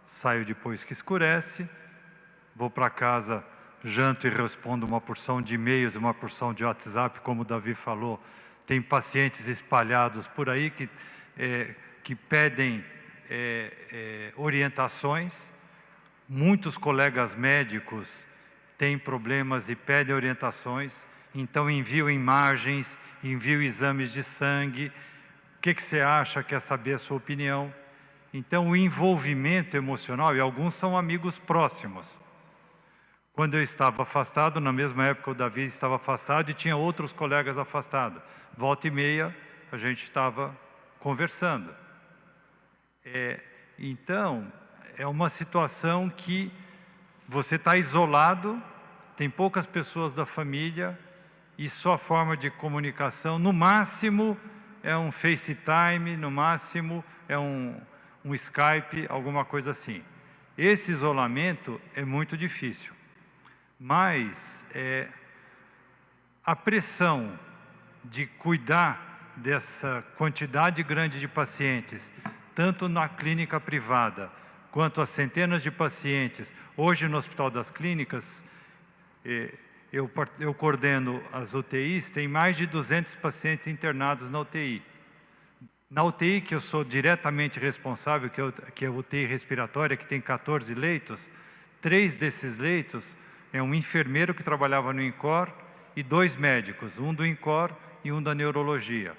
saio depois que escurece, vou para casa, janto e respondo uma porção de e-mails, uma porção de WhatsApp, como o Davi falou. Tem pacientes espalhados por aí que pedem orientações. Muitos colegas médicos têm problemas e pedem orientações. Então envio imagens, envio exames de sangue. O que você acha? Quer saber a sua opinião? Então o envolvimento emocional, e alguns são amigos próximos. Quando eu estava afastado, na mesma época o Davi estava afastado e tinha outros colegas afastados. Volta e meia, a gente estava conversando. Então, é uma situação que você está isolado, tem poucas pessoas da família e sua forma de comunicação, no máximo, é um FaceTime, no máximo, é um Skype, alguma coisa assim. Esse isolamento é muito difícil. Mas a pressão de cuidar dessa quantidade grande de pacientes, tanto na clínica privada, quanto as centenas de pacientes, hoje no Hospital das Clínicas, eu coordeno as UTIs, tem mais de 200 pacientes internados na UTI. Na UTI, que eu sou diretamente responsável, que é a UTI respiratória, que tem 14 leitos, 3 desses leitos é um enfermeiro que trabalhava no INCOR e 2 médicos, um do INCOR e um da neurologia.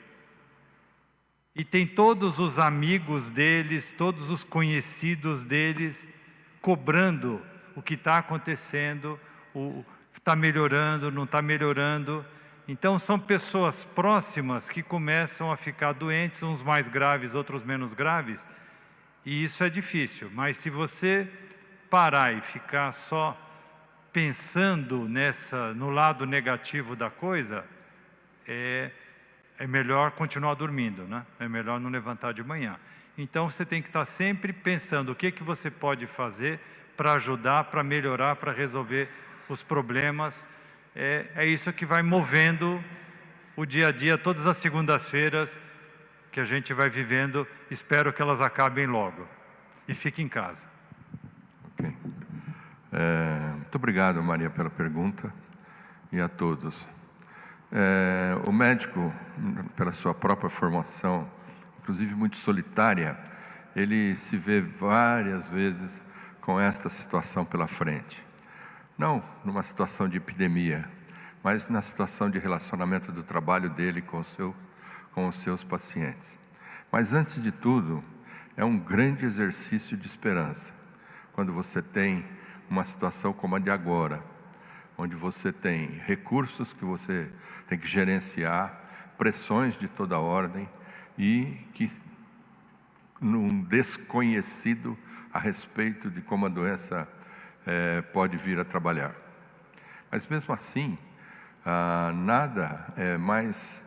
E tem todos os amigos deles, todos os conhecidos deles, cobrando o que está acontecendo, está melhorando, não está melhorando. Então são pessoas próximas que começam a ficar doentes, uns mais graves, outros menos graves, e isso é difícil. Mas se você parar e ficar só pensando no lado negativo da coisa, é melhor continuar dormindo, né? É melhor não levantar de manhã. Então você tem que estar sempre pensando o que você pode fazer para ajudar, para melhorar, para resolver os problemas. É isso que vai movendo o dia a dia, todas as segundas-feiras que a gente vai vivendo. Espero que elas acabem logo. E fique em casa. Ok. Muito obrigado, Maria, pela pergunta, e a todos. O médico, pela sua própria formação, inclusive muito solitária, ele se vê várias vezes com esta situação pela frente. Não numa situação de epidemia, mas na situação de relacionamento do trabalho dele com os seus pacientes. Mas, antes de tudo, é um grande exercício de esperança, quando você tem uma situação como a de agora, onde você tem recursos que você tem que gerenciar, pressões de toda ordem, e que num desconhecido a respeito de como a doença pode vir a trabalhar. Mas mesmo assim, nada é mais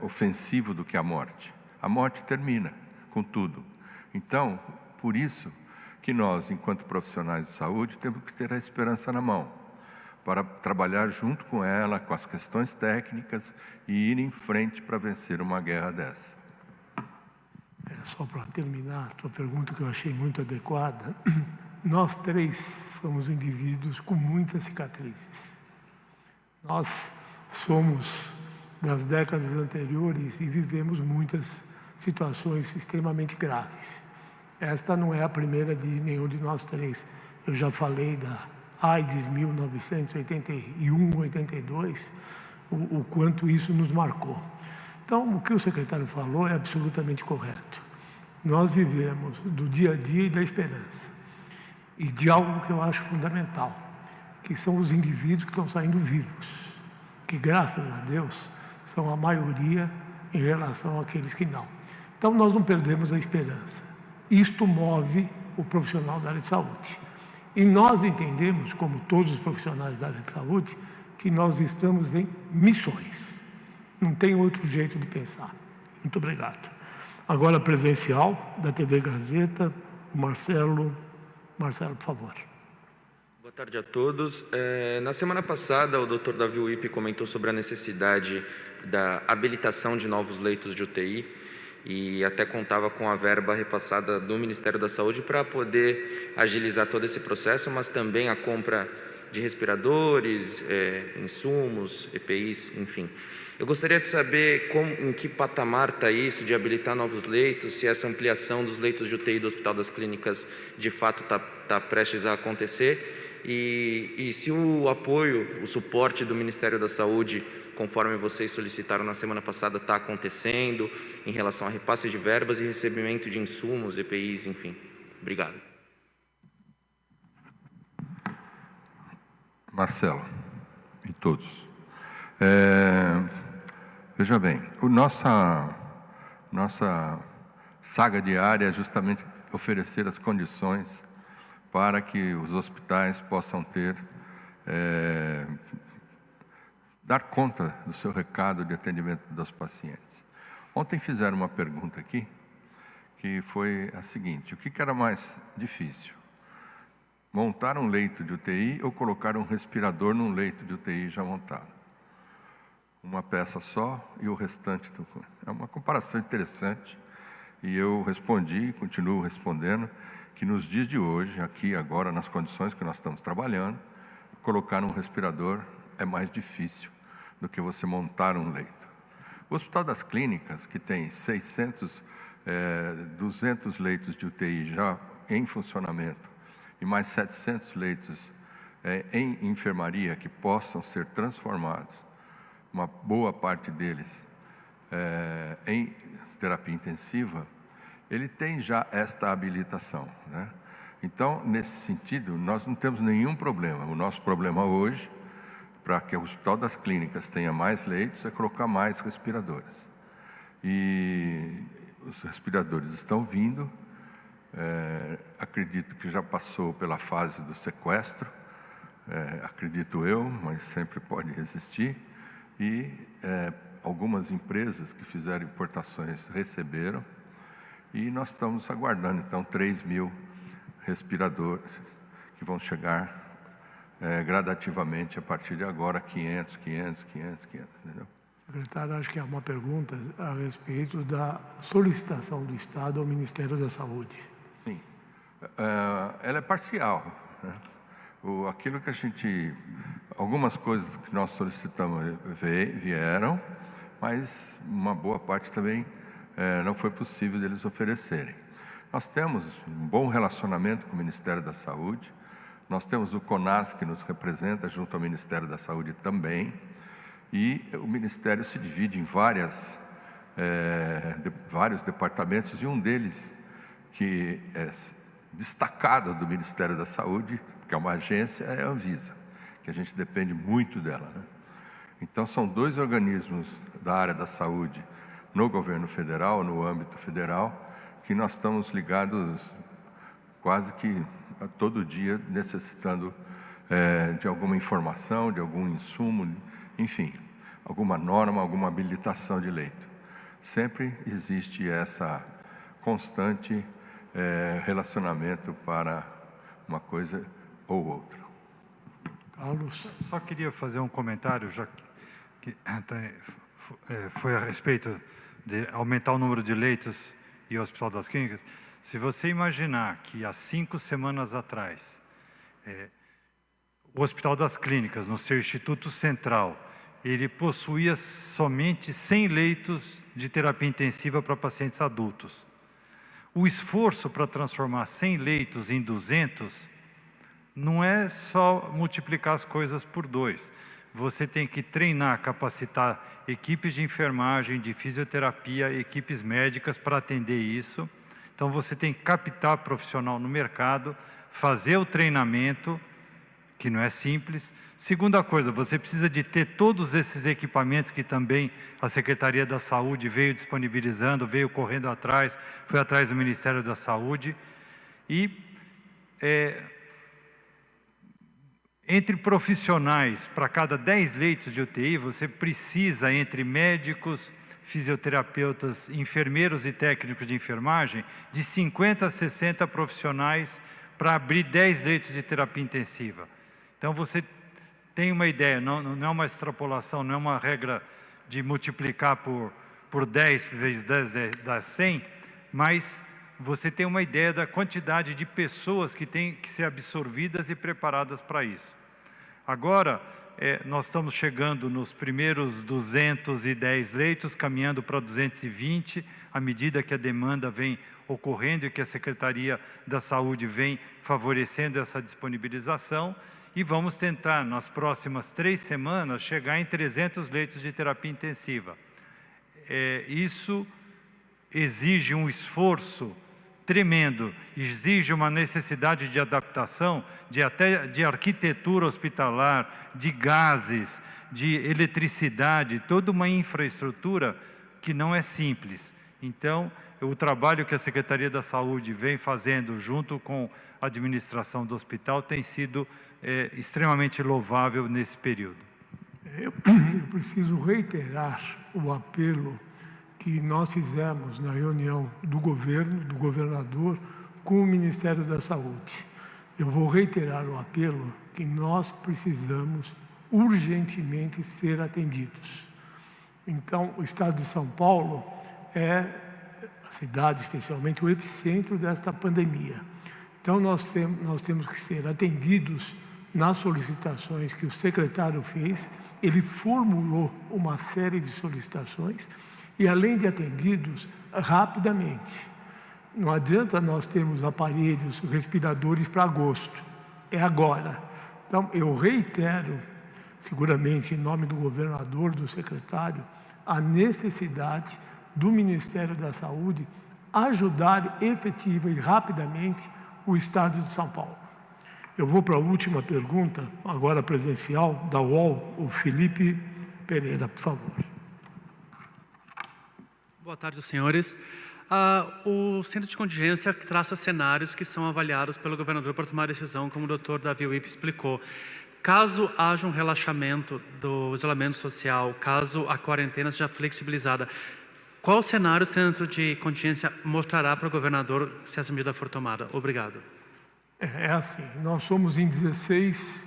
ofensivo do que a morte. A morte termina com tudo. Então, por isso que nós, enquanto profissionais de saúde, temos que ter a esperança na mão, para trabalhar junto com ela, com as questões técnicas e ir em frente para vencer uma guerra dessa. Só para terminar a tua pergunta, que eu achei muito adequada, nós três somos indivíduos com muitas cicatrizes. Nós somos das décadas anteriores e vivemos muitas situações extremamente graves. Esta não é a primeira de nenhum de nós três. Eu já falei da AIDS 1981-82, o quanto isso nos marcou. Então, o que o secretário falou é absolutamente correto. Nós vivemos do dia a dia e da esperança. E de algo que eu acho fundamental, que são os indivíduos que estão saindo vivos, que, graças a Deus, são a maioria em relação àqueles que não. Então, nós não perdemos a esperança. Isto move o profissional da área de saúde. E nós entendemos, como todos os profissionais da área de saúde, que nós estamos em missões. Não tem outro jeito de pensar. Muito obrigado. Agora, presencial, da TV Gazeta, Marcelo, por favor. Boa tarde a todos. Na semana passada, o Dr. Davi Uip comentou sobre a necessidade da habilitação de novos leitos de UTI e até contava com a verba repassada do Ministério da Saúde para poder agilizar todo esse processo, mas também a compra de respiradores, insumos, EPIs, enfim. Eu gostaria de saber em que patamar está isso, de habilitar novos leitos, se essa ampliação dos leitos de UTI do Hospital das Clínicas de fato está prestes a acontecer e se o apoio, o suporte do Ministério da Saúde, conforme vocês solicitaram na semana passada, está acontecendo em relação a repasse de verbas e recebimento de insumos, EPIs, enfim. Obrigado. Marcelo e todos. Veja bem, nossa saga diária é justamente oferecer as condições para que os hospitais possam dar conta do seu recado de atendimento dos pacientes. Ontem fizeram uma pergunta aqui, que foi a seguinte: o que era mais difícil? Montar um leito de UTI ou colocar um respirador num leito de UTI já montado? Uma peça só e o restante... É uma comparação interessante e eu respondi, continuo respondendo, que nos dias de hoje, aqui agora, nas condições que nós estamos trabalhando, colocar um respirador é mais difícil do que você montar um leito. O Hospital das Clínicas, que tem 200 leitos de UTI já em funcionamento e mais 700 leitos em enfermaria que possam ser transformados, uma boa parte deles em terapia intensiva, ele tem já esta habilitação, né? Então, nesse sentido, nós não temos nenhum problema. O nosso problema hoje, para que o Hospital das Clínicas tenha mais leitos, é colocar mais respiradores. E os respiradores estão vindo, acredito que já passou pela fase do sequestro, acredito eu, mas sempre pode existir, e algumas empresas que fizeram importações receberam, e nós estamos aguardando, então, 3.000 respiradores que vão chegar gradativamente a partir de agora, 500, entendeu? Secretário, acho que há uma pergunta a respeito da solicitação do Estado ao Ministério da Saúde. Sim, ela é parcial, né? Aquilo que algumas coisas que nós solicitamos vieram, mas uma boa parte também não foi possível deles oferecerem. Nós temos um bom relacionamento com o Ministério da Saúde, nós temos o CONAS que nos representa junto ao Ministério da Saúde também, e o Ministério se divide em vários departamentos, e um deles que é destacado do Ministério da Saúde, que é uma agência, é a Anvisa, que a gente depende muito dela, né? Então, são dois organismos da área da saúde no governo federal, no âmbito federal, que nós estamos ligados quase que a todo dia, necessitando de alguma informação, de algum insumo, enfim, alguma norma, alguma habilitação de leito. Sempre existe essa constante relacionamento para uma coisa ou outra. Carlos? Só queria fazer um comentário, já que foi a respeito de aumentar o número de leitos e o Hospital das Clínicas. Se você imaginar que há 5 semanas atrás, o Hospital das Clínicas, no seu Instituto Central, ele possuía somente 100 leitos de terapia intensiva para pacientes adultos. O esforço para transformar 100 leitos em 200 não é só multiplicar as coisas por 2. Você tem que treinar, capacitar equipes de enfermagem, de fisioterapia, equipes médicas para atender isso. Então você tem que captar profissional no mercado, fazer o treinamento, que não é simples. Segunda coisa, você precisa de ter todos esses equipamentos que também a Secretaria da Saúde veio disponibilizando, veio correndo atrás, foi atrás do Ministério da Saúde. E entre profissionais, para cada 10 leitos de UTI, você precisa, entre médicos, fisioterapeutas, enfermeiros e técnicos de enfermagem, de 50 a 60 profissionais para abrir 10 leitos de terapia intensiva. Então, você tem uma ideia, não é uma extrapolação, não é uma regra de multiplicar por 10 vezes 10 dá 100, mas você tem uma ideia da quantidade de pessoas que têm que ser absorvidas e preparadas para isso. Agora, nós estamos chegando nos primeiros 210 leitos, caminhando para 220, à medida que a demanda vem ocorrendo e que a Secretaria da Saúde vem favorecendo essa disponibilização. E vamos tentar, nas próximas 3 semanas, chegar em 300 leitos de terapia intensiva. Isso exige um esforço tremendo, exige uma necessidade de adaptação, de arquitetura hospitalar, de gases, de eletricidade, toda uma infraestrutura que não é simples. Então, o trabalho que a Secretaria da Saúde vem fazendo junto com a administração do hospital tem sido extremamente louvável nesse período. Eu preciso reiterar o apelo que nós fizemos na reunião do governo, do governador, com o Ministério da Saúde. Eu vou reiterar o apelo que nós precisamos urgentemente ser atendidos. Então, o Estado de São Paulo é a cidade, especialmente, o epicentro desta pandemia. Então, nós temos que ser atendidos nas solicitações que o secretário fez. Ele formulou uma série de solicitações e, além de atendidos, rapidamente. Não adianta nós termos aparelhos, respiradores para agosto. É agora. Então, eu reitero, seguramente em nome do governador, do secretário, a necessidade do Ministério da Saúde ajudar efetiva e rapidamente o Estado de São Paulo. Eu vou para a última pergunta, agora presencial, da UOL, o Felipe Pereira, por favor. Boa tarde, senhores. O Centro de Contingência traça cenários que são avaliados pelo governador para tomar decisão, como o Dr. Davi Wippe explicou. Caso haja um relaxamento do isolamento social, caso a quarentena seja flexibilizada, qual cenário o Centro de Contingência mostrará para o governador se essa medida for tomada? Obrigado. É assim, nós somos em 16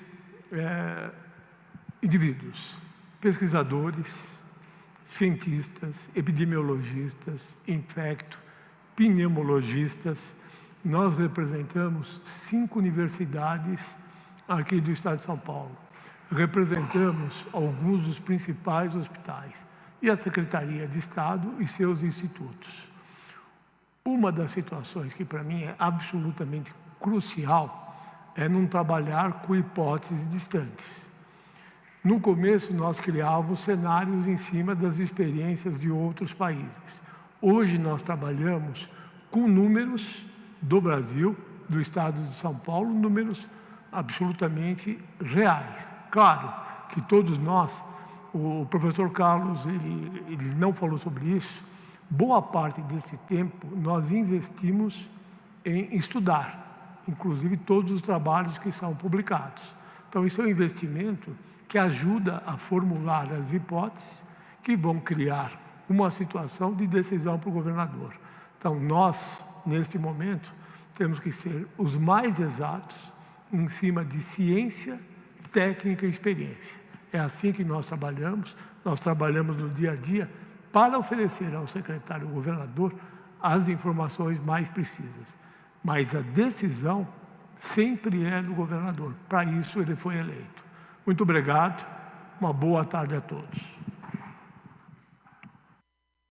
indivíduos, pesquisadores, cientistas, epidemiologistas, pneumologistas. Nós representamos 5 universidades aqui do Estado de São Paulo. Representamos alguns dos principais hospitais e a Secretaria de Estado e seus institutos. Uma das situações que para mim é absolutamente crucial é não trabalhar com hipóteses distantes. No começo, nós criávamos cenários em cima das experiências de outros países. Hoje, nós trabalhamos com números do Brasil, do Estado de São Paulo, números absolutamente reais. Claro que todos nós, o professor Carlos, ele não falou sobre isso, boa parte desse tempo nós investimos em estudar, inclusive todos os trabalhos que são publicados. Então, isso é um investimento que ajuda a formular as hipóteses que vão criar uma situação de decisão para o governador. Então, nós, neste momento, temos que ser os mais exatos em cima de ciência, técnica e experiência. É assim que nós trabalhamos no dia a dia para oferecer ao secretário governador as informações mais precisas. Mas a decisão sempre é do governador. Para isso ele foi eleito. Muito obrigado. Uma boa tarde a todos.